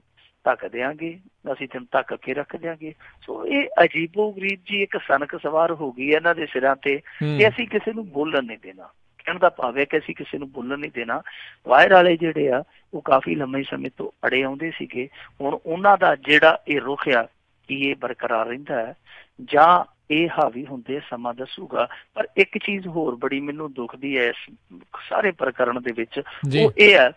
ਧੱਕ ਦਿਆਂਗੇ, ਅਸੀਂ ਤੈਨੂੰ ਧੱਕ ਕੇ ਰੱਖ ਦਿਆਂਗੇ। ਸੋ ਇਹ ਅਜੀਬੋ ਗਰੀਬ ਜੀ ਇੱਕ ਸਨਕ ਸਵਾਰ ਹੋ ਗਈ ਹੈ ਇਹਨਾਂ ਦੇ ਸਿਰਾਂ ਤੇ ਅਸੀਂ ਕਿਸੇ ਨੂੰ ਬੋਲਣ ਨਹੀਂ ਦੇਣਾ। ਕਹਿਣ ਦਾ ਭਾਵ ਹੈ ਕਿ ਅਸੀਂ ਕਿਸੇ ਨੂੰ ਬੋਲਣ ਨਹੀਂ ਦੇਣਾ। ਵਾਇਰ ਵਾਲੇ ਜਿਹੜੇ ਆ ਉਹ ਕਾਫੀ ਲੰਮੇ ਸਮੇਂ ਤੋਂ ਅੜੇ ਆਉਂਦੇ ਸੀਗੇ, ਹੁਣ ਉਹਨਾਂ ਦਾ ਜਿਹੜਾ ਇਹ ਰੁਖ ਆ ਕੀ ਇਹ ਬਰਕਰਾਰ ਰਹਿੰਦਾ ਹੈ ਜਾਂ ਇਹ ਹਾਵੀ ਹੁੰਦੇ, ਸਮਾਂ ਦੱਸੂਗਾ। ਪਰ ਇੱਕ ਚੀਜ਼ ਹੋਰ ਬੜੀ ਮੈਨੂੰ ਦੁਖਦੀ ਹੈ ਇਸ ਸਾਰੇ ਪ੍ਰਕਰਨ ਦੇ ਵਿੱਚ, ਉਹ ਇਹ ਹੈ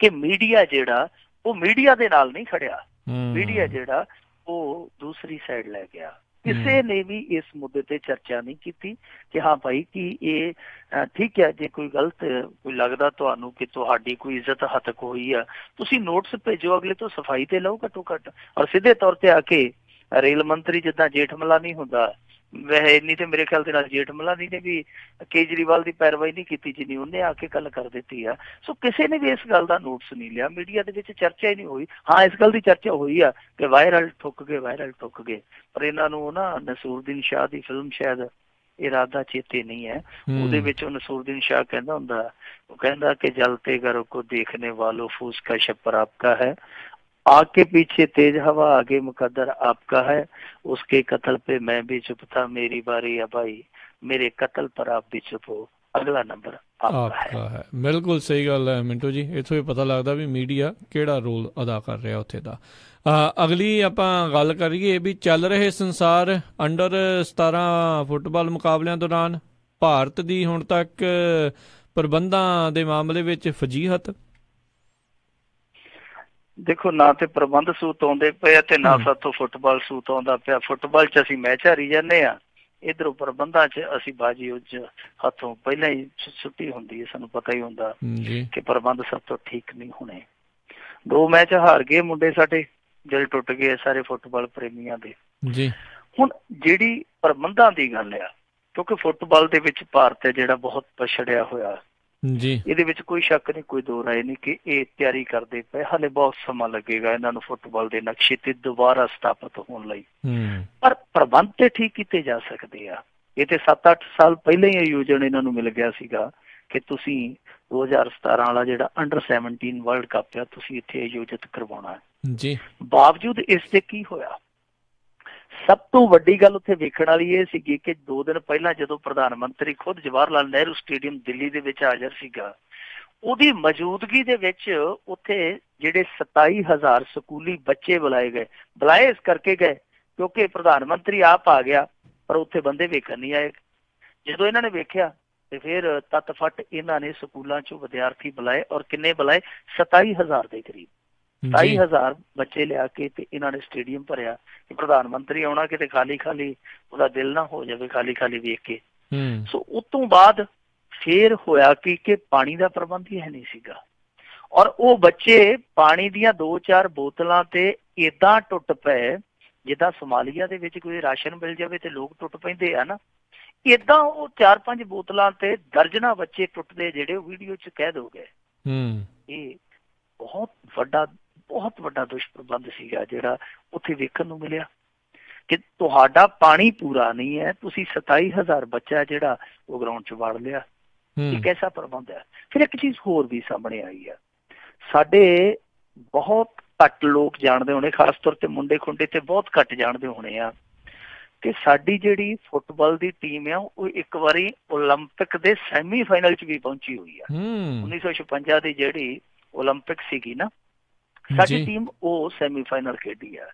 ਕਿ ਮੀਡੀਆ ਜਿਹੜਾ ਉਹ ਮੀਡੀਆ ਦੇ ਨਾਲ ਨਹੀਂ ਖੜਿਆ, ਮੀਡੀਆ ਜਿਹੜਾ ਉਹ ਦੂਸਰੀ ਸਾਈਡ ਲੈ ਗਿਆ। ਕਿਸੇ ਨੇ ਵੀ ਇਸ ਮੁੱਦੇ ਤੇ ਚਰਚਾ ਨਹੀਂ ਕੀਤੀ ਕਿ ਹਾਂ ਭਾਈ ਕਿ ਇਹ ਠੀਕ ਹੈ, ਜੇ ਕੋਈ ਗਲਤ ਕੋਈ ਲੱਗਦਾ ਤੁਹਾਨੂੰ ਕਿ ਤੁਹਾਡੀ ਕੋਈ ਇੱਜ਼ਤ ਹੱਤਕ ਹੋਈ ਆ, ਤੁਸੀਂ ਨੋਟਿਸ ਭੇਜੋ, ਅਗਲੇ ਤੋਂ ਸਫਾਈ ਤੇ ਲਓ ਘੱਟੋ ਘੱਟ। ਔਰ ਸਿੱਧੇ ਤੌਰ ਤੇ ਆ ਕੇ ਰੇਲ ਮੰਤਰੀ ਜਿੱਦਾਂ ਜੇਠਮਲਾਨੀ ਹੁੰਦਾ, ਵੈਸੇ ਇੰਨੀ ਤੇ ਮੇਰੇ ਖਿਆਲ ਦੇ ਨਾਲ ਜੇਠਮਲਾਨੀ ਨੇ ਵੀ ਕੇਜਰੀਵਾਲ ਦੀ ਪੈਰਵਾਈ ਨਹੀਂ ਕੀਤੀ ਜਿੰਨੀ ਉਹਨੇ ਆ ਕੇ ਗੱਲ ਕਰ ਦਿੱਤੀ ਆ। ਸੋ ਕਿਸੇ ਨੇ ਵੀ ਇਸ ਗੱਲ ਦਾ ਨੋਟਿਸ ਨਹੀਂ ਲਿਆ, ਮੀਡੀਆ ਦੇ ਵਿੱਚ ਚਰਚਾ ਹੀ ਨਹੀਂ ਹੋਈ। ਹਾਂ, ਇਸ ਗੱਲ ਦੀ ਚਰਚਾ ਹੋਈ ਆ ਕਿ ਵਾਇਰਲ ਠੁੱਕ ਗਏ, ਵਾਇਰਲ ਠੁੱਕ ਗਏ, ਪਰ ਇਹਨਾਂ ਨੂੰ ਨਾ ਨਸੂਰਦੀਨ ਸ਼ਾਹ ਦੀ ਫਿਲਮ ਸ਼ਾਇਦ ਇਰਾਦਾ ਚੇਤੇ ਨਹੀਂ ਹੈ, ਉਹਦੇ ਵਿੱਚ ਉਹ ਨਸੂਰਦੀਨ ਸ਼ਾਹ ਕਹਿੰਦਾ ਹੁੰਦਾ, ਉਹ ਕਹਿੰਦਾ ਕਿ ਜਲਤੇ ਘਰੋਂ ਕੋ ਦੇਖਨੇ ਵਾਲੋं फूस का छप्पर आपका है, आगे पीछे तेज हवा आगे मुकद्दर आपका है, उसके कत्ल पे मैं भी चुप था, मेरी बारी अब आई, मेरे कत्ल पर आप भी चुप हो, अगला नंबर आपका है। ਬਿਲਕੁਲ ਸਹੀ ਗੱਲ ਹੈ ਮਿੰਟੂ ਜੀ, ਇੱਥੋਂ ਹੀ ਪਤਾ ਲੱਗਦਾ ਵੀ ਮੀਡੀਆ ਕਿਹੜਾ ਰੋਲ ਅਦਾ ਕਰ ਰਿਹਾ ਉੱਥੇ ਦਾ। ਅਗਲੀ ਆਪਾਂ ਗੱਲ ਕਰੀਏ ਵੀ ਚੱਲ ਰਹੇ ਸੰਸਾਰ ਅੰਡਰ 17 ਫੁੱਟਬਾਲ ਮੁਕਾਬਲਿਆਂ ਦੌਰਾਨ ਭਾਰਤ ਦੀ ਹੁਣ ਤੱਕ ਪ੍ਰਬੰਧਾਂ ਦੇ ਮਾਮਲੇ ਵਿੱਚ ਫਜੀਹਤ। ਦੇਖੋ, ਨਾ ਤੇ ਪ੍ਰਬੰਧ ਸੂਤ ਆਉਂਦੇ ਪਏ ਤੇ ਨਾ ਸਾਥੋਂ ਫੁੱਟਬਾਲ ਸੂਤ ਆਉਂਦਾ ਪਿਆ। ਫੁੱਟਬਾਲ 'ਚ ਅਸੀਂ ਮੈਚ ਹਾਰੀ ਜਾਂਦੇ ਹਾਂ, ਇੱਧਰੋਂ ਪ੍ਰਬੰਧਾਂ 'ਚ ਅਸੀਂ ਬਾਜੀ ਉੱਚ ਹੱਥੋਂ ਪਹਿਲਾਂ ਹੀ ਛੁੱਟੀ ਹੁੰਦੀ ਹੈ। ਸਾਨੂੰ ਪਤਾ ਹੀ ਹੁੰਦਾ ਕਿ ਪ੍ਰਬੰਧ ਸਭ ਤੋਂ ਠੀਕ ਨਹੀਂ ਹੋਣੇ। 2 ਮੈਚ ਹਾਰ ਗਏ ਮੁੰਡੇ ਸਾਡੇ, ਦਿਲ ਟੁੱਟ ਗਏ ਸਾਰੇ ਫੁੱਟਬਾਲ ਪ੍ਰੇਮੀਆਂ ਦੇ। ਹੁਣ ਜਿਹੜੀ ਪ੍ਰਬੰਧਾਂ ਦੀ ਗੱਲ ਆ, ਕਿਉਂਕਿ ਫੁੱਟਬਾਲ ਦੇ ਵਿੱਚ ਭਾਰਤ ਹੈ ਜਿਹੜਾ ਬਹੁਤ ਪਛੜਿਆ ਹੋਇਆ, ਇਹਦੇ ਵਿੱਚ ਕੋਈ ਸ਼ੱਕ ਨਹੀਂ, ਕੋਈ ਦੋ ਰਾਏ ਨਹੀਂ ਕਿ ਇਹ ਤਿਆਰੀ ਕਰਦੇ ਪਏ, ਹਾਲੇ ਬਹੁਤ ਸਮਾਂ ਲੱਗੇਗਾ ਇਹਨਾਂ ਨੂੰ ਫੁੱਟਬਾਲ ਦੇ ਨਕਸ਼ੇ ਤੇ ਦੁਬਾਰਾ ਸਥਾਪਿਤ ਹੋਣ ਲਈ। ਪਰ ਪ੍ਰਬੰਧ ਤੇ ਠੀਕ ਕੀਤੇ ਜਾ ਸਕਦੇ ਆ। ਇਹ ਤੇ 7-8 ਸਾਲ ਪਹਿਲਾਂ ਹੀ ਆਯੋਜਨ ਇਹਨਾਂ ਨੂੰ ਮਿਲ ਗਿਆ ਸੀਗਾ ਕਿ ਤੁਸੀਂ 2017 ਵਾਲਾ ਜਿਹੜਾ ਅੰਡਰ 17 ਵਰਲਡ ਕੱਪ ਆ ਤੁਸੀਂ ਇੱਥੇ ਆਯੋਜਿਤ ਕਰਵਾਉਣਾ ਹੈ। ਬਾਵਜੂਦ ਇਸ ਤੇ ਕੀ ਹੋਇਆ? ਸਭ ਤੋਂ ਵੱਡੀ ਗੱਲ ਉੱਥੇ ਵੇਖਣ ਵਾਲੀ ਇਹ ਸੀਗੀ ਕਿ 2 ਦਿਨ ਪਹਿਲਾਂ ਜਦੋਂ ਪ੍ਰਧਾਨ ਮੰਤਰੀ ਖੁਦ ਜਵਾਹਰ ਲਾਲ ਨਹਿਰੂ ਸਟੇਡੀਅਮ ਦਿੱਲੀ ਦੇ ਵਿੱਚ ਹਾਜ਼ਰ ਸੀਗਾ, ਉਹਦੀ ਮੌਜੂਦਗੀ ਦੇ ਵਿੱਚ ਉੱਥੇ ਜਿਹੜੇ 27,000 ਸਕੂਲੀ ਬੱਚੇ ਬੁਲਾਏ ਇਸ ਕਰਕੇ ਗਏ ਕਿਉਂਕਿ ਪ੍ਰਧਾਨ ਮੰਤਰੀ ਆਪ ਆ ਗਿਆ, ਪਰ ਉੱਥੇ ਬੰਦੇ ਵੇਖਣ ਨਹੀਂ ਆਏ। ਜਦੋਂ ਇਹਨਾਂ ਨੇ ਵੇਖਿਆ ਤੇ ਫਿਰ ਤੱਤ ਫੱਟ ਇਹਨਾਂ ਨੇ ਸਕੂਲਾਂ ਚੋਂ ਵਿਦਿਆਰਥੀ ਬੁਲਾਏ, ਔਰ ਕਿੰਨੇ ਬੁਲਾਏ? 27,000 ਦੇ ਕਰੀਬ। 27,000 ਬੱਚੇ ਲਿਆ ਕੇ ਤੇ ਇਹਨਾਂ ਨੇ ਸਟੇਡੀਅਮ ਭਰਿਆ ਕਿ ਪ੍ਰਧਾਨ ਮੰਤਰੀ ਆਉਣਾ, ਕਿਤੇ ਖਾਲੀ ਖਾਲੀ ਉਹਦਾ ਦਿਲ ਨਾ ਹੋ ਜਾਵੇ ਖਾਲੀ ਖਾਲੀ ਵੇਖ ਕੇ। ਸੋ ਉਸ ਤੋਂ ਬਾਅਦ ਫੇਰ ਹੋਇਆ ਕਿ ਪਾਣੀ ਦਾ ਪ੍ਰਬੰਧ ਹੀ ਹੈ ਨਹੀਂ ਸੀਗਾ, ਔਰ ਉਹ ਬੱਚੇ ਪਾਣੀ ਦੀਆਂ 2-4 ਬੋਤਲਾਂ ਤੇ ਏਦਾਂ ਟੁੱਟ ਪਏ ਜਿੱਦਾਂ ਸੋਮਾਲੀਆ ਦੇ ਵਿੱਚ ਕੋਈ ਰਾਸ਼ਨ ਮਿਲ ਜਾਵੇ ਤੇ ਲੋਕ ਟੁੱਟ ਪੈਂਦੇ ਆ ਨਾ, ਏਦਾਂ ਉਹ 4-5 ਬੋਤਲਾਂ ਤੇ ਦਰਜਨਾਂ ਬੱਚੇ ਟੁੱਟਦੇ ਜਿਹੜੇ ਉਹ ਵੀਡੀਓ 'ਚ ਕੈਦ ਹੋ ਗਏ। ਇਹ ਬਹੁਤ ਵੱਡਾ ਦੁਸ਼ਪ੍ਰਬੰਧ ਸੀਗਾ ਜਿਹੜਾ ਉੱਥੇ ਵੇਖਣ ਨੂੰ ਮਿਲਿਆ ਕਿ ਤੁਹਾਡਾ ਪਾਣੀ ਪੂਰਾ ਨਹੀਂ ਹੈ, ਤੁਸੀਂ 27,000 ਬੱਚਾ ਜਿਹੜਾ ਉਹ ਗਰਾਊਂਡ 'ਚ ਵਾੜ ਲਿਆ। ਇਹ ਕੈਸਾ ਪ੍ਰਬੰਧ ਹੈ? ਫਿਰ ਇੱਕ ਚੀਜ਼ ਹੋਰ ਵੀ ਸਾਹਮਣੇ ਆਈ ਆ, ਸਾਡੇ ਬਹੁਤ ਘੱਟ ਲੋਕ ਜਾਣਦੇ ਹੋਣੇ, ਖਾਸ ਤੌਰ ਤੇ ਮੁੰਡੇ ਖੁੰਡੇ ਤੇ ਬਹੁਤ ਘੱਟ ਜਾਣਦੇ ਹੋਣੇ ਆ ਕਿ ਸਾਡੀ ਜਿਹੜੀ ਫੁੱਟਬਾਲ ਦੀ ਟੀਮ ਆ ਉਹ ਇੱਕ ਵਾਰੀ ਓਲੰਪਿਕ ਦੇ ਸੈਮੀਫਾਈਨਲ 'ਚ ਵੀ ਪਹੁੰਚੀ ਹੋਈ ਆ। 1956 ਦੀ ਜਿਹੜੀ ਓਲੰਪਿਕ ਸੀਗੀ ਨਾ, ਸਾਡੀ ਟੀਮ ਉਹ ਸੈਮੀਫਾਈਨਲ ਖੇਡੀ ਆ।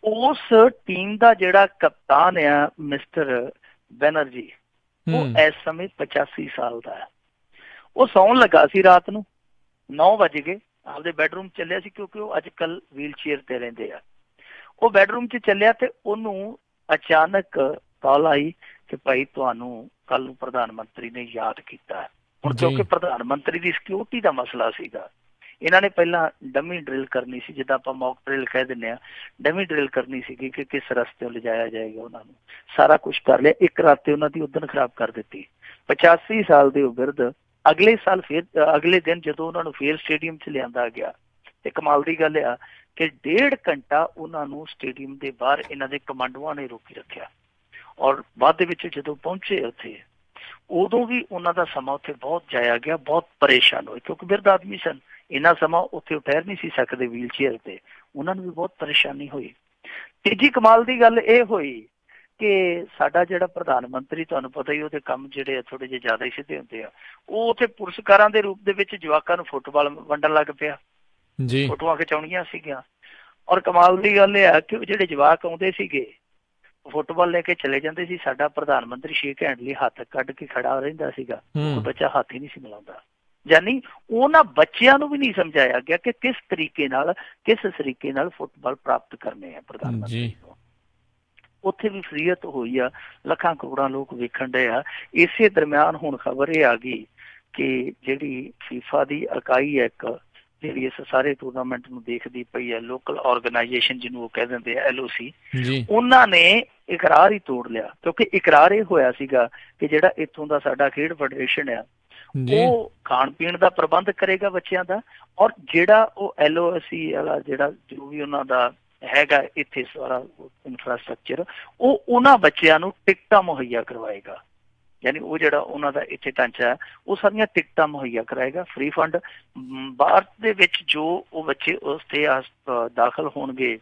ਉਸ ਟੀਮ ਦਾ ਜਿਹੜਾ ਕਪਤਾਨ ਆ ਮਿਸਟਰ ਬੈਨਰਜੀ, ਉਹ ਇਸ ਸਮੇਂ 85 ਸਾਲ ਦਾ ਹੈ। ਉਹ ਸੌਣ ਲੱਗਾ ਸੀ ਰਾਤ ਨੂੰ, 9 ਵਜ ਗਏ, ਆਪਦੇ ਬੈਡਰੂਮ ਚੱਲਿਆ ਸੀ, ਕਿਉਂਕਿ ਉਹ ਅੱਜ ਕੱਲ ਵੀਲ ਚੇਅਰ ਤੇ ਰਹਿੰਦੇ ਆ। ਉਹ ਬੈਡਰੂਮ 'ਚ ਚੱਲਿਆ ਤੇ ਉਹਨੂੰ ਅਚਾਨਕ ਕਾਲ ਆਈ ਕਿ ਭਾਈ ਤੁਹਾਨੂੰ ਕੱਲ ਨੂੰ ਪ੍ਰਧਾਨ ਮੰਤਰੀ ਨੇ ਯਾਦ ਕੀਤਾ। ਹੁਣ ਕਿਉਂਕਿ ਪ੍ਰਧਾਨ ਮੰਤਰੀ ਦੀ ਸਿਕਿਉਰਿਟੀ ਦਾ ਮਸਲਾ ਸੀਗਾ, ਇਹਨਾਂ ਨੇ ਪਹਿਲਾਂ ਡਮੀ ਡਰਿਲ ਕਰਨੀ ਸੀ, ਜਿੱਦਾਂ ਆਪਾਂ ਮੌਕ ਡਰਿਲ ਕਹਿ ਦਿੰਦੇ ਹਾਂ, ਡਮੀ ਡਰਿਲ ਕਰਨੀ ਸੀਗੀ ਕਿ ਕਿਸ ਰਸਤੇ ਲਿਜਾਇਆ ਜਾਏਗਾ ਉਹਨਾਂ ਨੂੰ। ਸਾਰਾ ਕੁਛ ਕਰ ਲਿਆ, ਇੱਕ ਰਾਤ ਤੇ ਉਹਨਾਂ ਦੀ ਉਦਣ ਖਰਾਬ ਕਰ ਦਿੱਤੀ। 85 ਸਾਲ ਦੇ ਉਗਰਦ ਅਗਲੇ ਸਾਲ ਫਿਰ ਅਗਲੇ ਦਿਨ ਜਦੋਂ ਉਹਨਾਂ ਨੂੰ ਫੇਰ ਸਟੇਡੀਅਮ 'ਚ ਲਿਆਂਦਾ ਗਿਆ, ਤੇ ਕਮਾਲ ਦੀ ਗੱਲ ਆ ਕਿ 1.5 ਘੰਟਾ ਉਹਨਾਂ ਨੂੰ ਸਟੇਡੀਅਮ ਦੇ ਬਾਹਰ ਇਹਨਾਂ ਦੇ ਕਮਾਂਡੋਆਂ ਨੇ ਰੋਕੀ ਰੱਖਿਆ। ਔਰ ਬਾਅਦ ਦੇ ਵਿੱਚ ਜਦੋਂ ਪਹੁੰਚੇ ਉੱਥੇ, ਉਦੋਂ ਵੀ ਉਹਨਾਂ ਦਾ ਸਮਾਂ ਉੱਥੇ ਬਹੁਤ ਜਾਇਆ ਗਿਆ, ਬਹੁਤ ਪਰੇਸ਼ਾਨ ਹੋਏ, ਕਿਉਂਕਿ ਬਿਰਧ ਆਦਮੀ ਸਨ, ਇੰਨਾ ਸਮਾਂ ਉੱਥੇ ਠਹਿਰ ਨਹੀਂ ਸੀ ਸਕਦੇ ਵੀਲ ਚੇਅਰ ਤੇ। ਉਹਨਾਂ ਨੂੰ ਵੀ ਬਹੁਤ ਪਰੇਸ਼ਾਨੀ ਹੋਈ। ਤੀਜੀ ਕਮਾਲ ਦੀ ਗੱਲ ਇਹ ਹੋਈ ਕਿ ਸਾਡਾ ਜਿਹੜਾ ਪ੍ਰਧਾਨ ਮੰਤਰੀ, ਤੁਹਾਨੂੰ ਪਤਾ ਹੀ ਉਹਦੇ ਕੰਮ ਜਿਹੜੇ ਆ ਥੋੜੇ ਜਿਹੇ ਜ਼ਿਆਦਾ ਹੀ ਸਿੱਧੇ ਹੁੰਦੇ ਆ, ਉਹ ਉੱਥੇ ਪੁਰਸਕਾਰਾਂ ਦੇ ਰੂਪ ਦੇ ਵਿੱਚ ਜਵਾਕਾਂ ਨੂੰ ਫੁੱਟਬਾਲ ਵੰਡਣ ਲੱਗ ਪਿਆ, ਫੋਟੋਆਂ ਖਿਚਾਉਣੀਆਂ ਸੀਗੀਆਂ। ਔਰ ਕਮਾਲ ਦੀ ਗੱਲ ਇਹ ਆ ਕਿ ਉਹ ਜਿਹੜੇ ਜਵਾਕ ਆਉਂਦੇ ਸੀਗੇ ਫੁੱਟਬਾਲ ਲੈ ਕੇ ਚਲੇ ਜਾਂਦੇ ਸੀ, ਸਾਡਾ ਪ੍ਰਧਾਨ ਮੰਤਰੀ ਸ਼ੇਕ ਹੈਂਡ ਲਈ ਹੱਥ ਕੱਢ ਕੇ ਖੜਾ ਰਹਿੰਦਾ ਸੀਗਾ, ਕੋਈ ਬੱਚਾ ਹੱਥ ਹੀ ਨਹੀਂ ਸੀ ਮਿਲਾਉਂਦਾ। ਯਾਨੀ ਉਹਨਾਂ ਬੱਚਿਆਂ ਨੂੰ ਵੀ ਨਹੀਂ ਸਮਝਾਇਆ ਗਿਆ ਕਿ ਕਿਸ ਤਰੀਕੇ ਨਾਲ ਫੁੱਟਬਾਲ ਪ੍ਰਾਪਤ ਕਰਨੇ ਆ ਪ੍ਰਧਾਨ ਮੰਤਰੀ ਤੋਂ। ਉੱਥੇ ਵੀ ਫਰੀਅਤ ਹੋਈ ਆ, ਲੱਖਾਂ ਕਰੋੜਾਂ ਲੋਕ ਵੇਖਣ ਡਏ ਆ। ਇਸੇ ਦਰਮਿਆਨ ਹੁਣ ਖਬਰ ਇਹ ਆ ਗਈ ਕਿ ਜਿਹੜੀ ਫੀਫਾ ਦੀ ਇਕਾਈ ਹੈ ਇੱਕ, ਜਿਹੜੀ ਇਸ ਸਾਰੇ ਟੂਰਨਾਮੈਂਟ ਨੂੰ ਦੇਖਦੀ ਪਈ ਹੈ, ਲੋਕਲ ਆਰਗੇਨਾਈਜੇਸ਼ਨ ਜਿਹਨੂੰ ਉਹ ਕਹਿ ਦਿੰਦੇ ਆ, LOC, ਉਹਨਾਂ ਨੇ ਇਕਰਾਰ ਹੀ ਤੋੜ ਲਿਆ। ਕਿਉਂਕਿ ਇਕਰਾਰ ਇਹ ਹੋਇਆ ਸੀਗਾ ਕਿ ਜਿਹੜਾ ਇੱਥੋਂ ਦਾ ਸਾਡਾ ਖੇਡ ਫੈਡਰੇਸ਼ਨ ਆ, ਉਹ ਖਾਣ ਪੀਣ ਦਾ ਪ੍ਰਬੰਧ ਕਰੇਗਾ ਬੱਚਿਆਂ ਦਾ, ਔਰ ਜਿਹੜਾ ਉਹ LOC ਵਾਲਾ ਜਿਹੜਾ ਜੋ ਵੀ ਉਹਨਾਂ ਦਾ ਹੈਗਾ ਇੱਥੇ ਸਾਰਾ ਇਨਫਰਾਸਟਰਕਚਰ, ਉਹ ਉਹਨਾਂ ਬੱਚਿਆਂ ਨੂੰ ਟਿਕਟਾਂ ਮੁਹੱਈਆ ਕਰਵਾਏਗਾ। ਯਾਨੀ ਉਹ ਜਿਹੜਾ ਉਹਨਾਂ ਦਾ ਇੱਥੇ ਢਾਂਚਾ ਹੈ, ਉਹ ਸਾਰੀਆਂ ਟਿਕਟਾਂ ਮੁਹੱਈਆ ਕਰਾਏਗਾ, ਫ੍ਰੀ ਫੰਡ। ਬਾਹਰ ਦੇ ਵਿੱਚ ਜੋ ਉਹ ਬੱਚੇ ਉਸ ਤੇ ਦਾਖਲ ਹੋਣਗੇ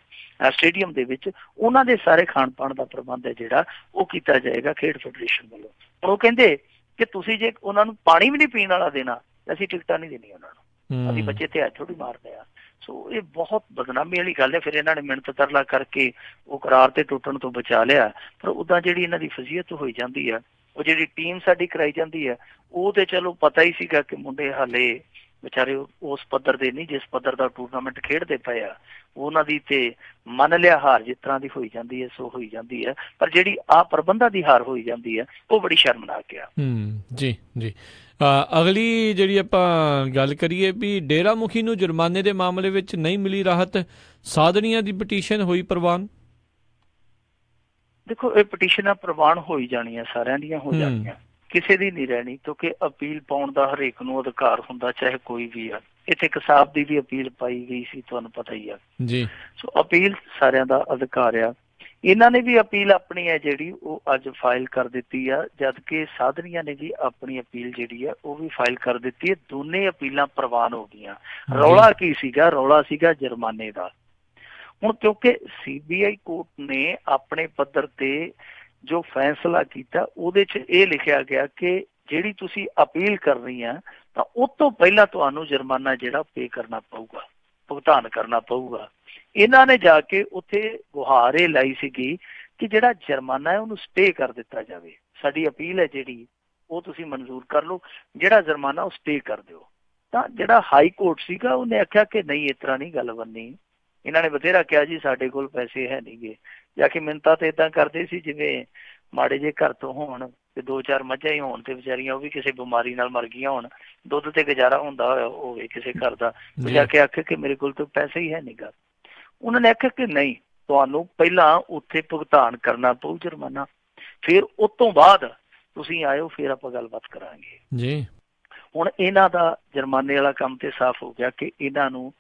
ਸਟੇਡੀਅਮ ਦੇ ਵਿੱਚ, ਉਹਨਾਂ ਦੇ ਸਾਰੇ ਖਾਣ ਪਾਣ ਦਾ ਪ੍ਰਬੰਧ ਹੈ ਜਿਹੜਾ ਉਹ ਕੀਤਾ ਜਾਏਗਾ ਖੇਡ ਫੈਡਰੇਸ਼ਨ ਵੱਲੋਂ। ਹੁਣ ਉਹ ਕਹਿੰਦੇ ਕਿ ਤੁਸੀਂ ਜੇ ਉਹਨਾਂ ਨੂੰ ਪਾਣੀ ਵੀ ਨਹੀਂ ਪੀਣ ਵਾਲਾ ਦੇਣਾ, ਅਸੀਂ ਟਿਕਟਾਂ ਨਹੀਂ ਦੇਣੀਆਂ ਉਹਨਾਂ ਨੂੰ, ਅਸੀਂ ਬੱਚੇ ਤੇ ਥੋੜੀ ਮਾਰਦੇ ਆ। ਸੋ ਇਹ ਬਹੁਤ ਬਦਨਾਮੀ ਵਾਲੀ ਗੱਲ ਹੈ। ਫਿਰ ਇਹਨਾਂ ਨੇ ਮਿਹਨਤ ਤਰਲਾ ਕਰਕੇ ਉਹ ਕਰਾਰ ਤੇ ਟੁੱਟਣ ਤੋਂ ਬਚਾ ਲਿਆ, ਪਰ ਉੱਦਾਂ ਜਿਹੜੀ ਇਹਨਾਂ ਦੀ ਫਜ਼ੀਅਤ ਹੋਈ ਜਾਂਦੀ ਆ, ਉਹ ਜਿਹੜੀ ਟੀਮ ਸਾਡੀ ਕਰਾਈ ਜਾਂਦੀ ਹੈ, ਉਹ ਤੇ ਚਲੋ ਪਤਾ ਹੀ ਸੀਗਾ ਕਿ ਮੁੰਡੇ ਹਾਲੇ ਵਿਚਾਰੇ ਉਸ ਪੱਧਰ ਦੇ ਨਹੀਂ ਜਿਸ ਪੱਧਰ ਦਾ ਟੂਰਨਾਮੈਂਟ ਖੇਡਦੇ ਪਏ ਆ। ਉਹਨਾਂ ਦੀ ਤੇ ਮੰਨ ਲਿਆ ਹਾਰ ਜਿਸ ਤਰ੍ਹਾਂ ਦੀ ਹੋਈ ਜਾਂਦੀ ਹੈ ਸੋ ਹੋਈ ਜਾਂਦੀ ਹੈ, ਪਰ ਜਿਹੜੀ ਆ ਪ੍ਰਬੰਧਾਂ ਦੀ ਹਾਰ ਹੋਈ ਜਾਂਦੀ ਹੈ ਉਹ ਬੜੀ ਸ਼ਰਮਨਾਕ ਆ। ਜੀ ਜੀ। ਅਗਲੀ ਜਿਹੜੀ ਆਪਾਂ ਗੱਲ ਕਰੀਏ ਵੀ ਡੇਰਾ ਮੁਖੀ ਨੂੰ ਜੁਰਮਾਨੇ ਦੇ ਮਾਮਲੇ ਵਿੱਚ ਨਹੀਂ ਮਿਲੀ ਰਾਹਤ, ਸਾਧਨੀਆਂ ਦੀ ਪਟੀਸ਼ਨ ਹੋਈ ਪ੍ਰਵਾਨ। ਦੇਖੋ ਇਹ ਪਟੀਸ਼ਨਾਂ ਪ੍ਰਵਾਨ ਹੋਈ ਜਾਣੀਆਂ, ਸਾਰਿਆਂ ਦੀਆਂ ਹੋ ਜਾਣੀਆਂ, ਕਿਸੇ ਦੀ ਨਹੀਂ ਰਹਿਣੀ, ਕਿਉਂਕਿ ਅਪੀਲ ਪਾਉਣ ਦਾ ਹਰੇਕ ਨੂੰ ਅਧਿਕਾਰ ਹੁੰਦਾ, ਚਾਹੇ ਕੋਈ ਵੀ ਆ। ਇੱਥੇ ਕਸਾਬ ਦੀ ਵੀ ਅਪੀਲ ਪਾਈ ਗਈ ਸੀ, ਤੁਹਾਨੂੰ ਪਤਾ ਹੀ ਆ ਜੀ। ਸੋ ਅਪੀਲ ਸਾਰਿਆਂ ਦਾ ਅਧਿਕਾਰ ਆ। ਇਹਨਾਂ ਨੇ ਵੀ ਅਪੀਲ ਆਪਣੀ ਹੈ ਜਿਹੜੀ ਉਹ ਅੱਜ ਫਾਈਲ ਕਰ ਦਿੱਤੀ ਆ, ਜਦ ਕਿ ਸਾਧਨੀਆਂ ਨੇ ਵੀ ਆਪਣੀ ਅਪੀਲ ਜਿਹੜੀ ਆ ਉਹ ਵੀ ਫਾਈਲ ਕਰ ਦਿੱਤੀ ਹੈ। ਦੋਨੇ ਅਪੀਲਾਂ ਪ੍ਰਵਾਨ ਹੋ ਗਈਆਂ। ਰੌਲਾ ਕੀ ਸੀਗਾ? ਰੌਲਾ ਸੀਗਾ ਜੁਰਮਾਨੇ ਦਾ। ਹੁਣ ਕਿਉਂਕਿ CBI ਕੋਰਟ ਨੇ ਆਪਣੇ ਪੱਧਰ ਤੇ ਜੋ ਫੈਸਲਾ ਕੀਤਾ, ਉਹਦੇ 'ਚ ਇਹ ਲਿਖਿਆ ਗਿਆ ਕਿ ਜਿਹੜੀ ਤੁਸੀਂ ਅਪੀਲ ਕਰਨੀ ਆ ਤਾਂ ਉਸ ਤੋਂ ਪਹਿਲਾਂ ਤੁਹਾਨੂੰ ਜੁਰਮਾਨਾ ਜਿਹੜਾ ਪੇ ਕਰਨਾ ਪਊਗਾ, ਭੁਗਤਾਨ ਕਰਨਾ ਪਊਗਾ। ਇਹਨਾਂ ਨੇ ਜਾ ਕੇ ਉੱਥੇ ਗੁਹਾਰ ਇਹ ਲਾਈ ਸੀਗੀ ਕਿ ਜਿਹੜਾ ਜੁਰਮਾਨਾ ਹੈ ਉਹਨੂੰ ਸਟੇ ਕਰ ਦਿੱਤਾ ਜਾਵੇ। ਸਾਡੀ ਅਪੀਲ ਹੈ ਜਿਹੜੀ ਉਹ ਤੁਸੀਂ ਮਨਜ਼ੂਰ ਕਰ ਲਓ, ਜਿਹੜਾ ਜੁਰਮਾਨਾ ਉਹ ਸਟੇ ਕਰ ਦਿਓ। ਤਾਂ ਜਿਹੜਾ ਹਾਈ ਕੋਰਟ ਸੀਗਾ ਉਹਨੇ ਆਖਿਆ ਕਿ ਨਹੀਂ, ਇਸ ਤਰ੍ਹਾਂ ਨਹੀਂ ਗੱਲ ਬਣਨੀ। ਇਹਨਾਂ ਨੇ ਬਥੇਰਾ ਕਿਹਾ ਜੀ ਸਾਡੇ ਕੋਲ ਪੈਸੇ ਹੈ ਨਹੀਂ ਗੇ, ਜਾ ਕੇ ਮਿੰਨਤਾਂ ਤੇ ਏਦਾਂ ਕਰਦੇ ਸੀ ਜਿਵੇਂ ਮਾੜੇ ਜਿਹੇ ਘਰ ਤੋਂ ਹੋਣ ਤੇ 2-4 ਮੱਝਾਂ ਹੀ ਹੋਣ ਤੇ ਵਿਚਾਰੀਆਂ ਉਹ ਵੀ ਕਿਸੇ ਬਿਮਾਰੀ ਨਾਲ ਮਰ ਗਈਆਂ ਹੋਣ, ਦੁੱਧ ਤੇ ਗੁਜ਼ਾਰਾ ਹੁੰਦਾ ਹੋਇਆ ਹੋਵੇ ਕਿਸੇ ਘਰ ਦਾ, ਜਾ ਕੇ ਆਖੇ ਕਿ ਮੇਰੇ ਕੋਲ ਤਾਂ ਪੈਸੇ ਹੀ ਹੈ ਨਹੀਂ ਗਾ। ਉਹਨਾਂ ਨੇ ਆਖਿਆ ਕਿ ਨਹੀਂ, ਤੁਹਾਨੂੰ ਪਹਿਲਾਂ ਉੱਥੇ ਭੁਗਤਾਨ ਕਰਨਾ ਪਊ ਜੁਰਮਾਨਾ, ਫਿਰ ਉਸ ਤੋਂ ਬਾਅਦ ਤੁਸੀਂ ਆਇਓ, ਫਿਰ ਆਪਾਂ ਗੱਲਬਾਤ ਕਰਾਂਗੇ ਜੀ। ਹੁਣ ਇਹਨਾਂ ਦਾ ਜੁਰਮਾਨੇ ਵਾਲਾ ਕੰਮ ਤੇ ਸਾਫ਼ ਹੋ ਗਿਆ ਕਿ ਇਹਨਾਂ ਨੂੰ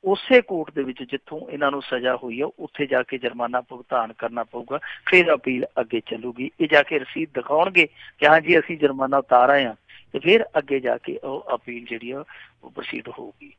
ਉਸੇ ਕੋਰਟ ਦੇ ਵਿੱਚ ਜਿੱਥੋਂ ਇਹਨਾਂ ਨੂੰ ਸਜ਼ਾ ਹੋਈ ਆ ਉੱਥੇ ਜਾ ਕੇ ਜੁਰਮਾਨਾ ਭੁਗਤਾਨ ਕਰਨਾ ਪਊਗਾ, ਫਿਰ ਅਪੀਲ ਅੱਗੇ ਚੱਲੂਗੀ। ਇਹ ਜਾ ਕੇ ਰਸੀਦ ਦਿਖਾਉਣਗੇ ਕਿ ਹਾਂਜੀ ਅਸੀਂ ਜੁਰਮਾਨਾ ਉਤਾਰ ਆਏ ਹਾਂ, ਤੇ ਫਿਰ ਅੱਗੇ ਜਾ ਕੇ ਉਹ ਅਪੀਲ ਜਿਹੜੀ ਆ ਉਹ ਪ੍ਰੋਸੀਡ ਹੋਊਗੀ।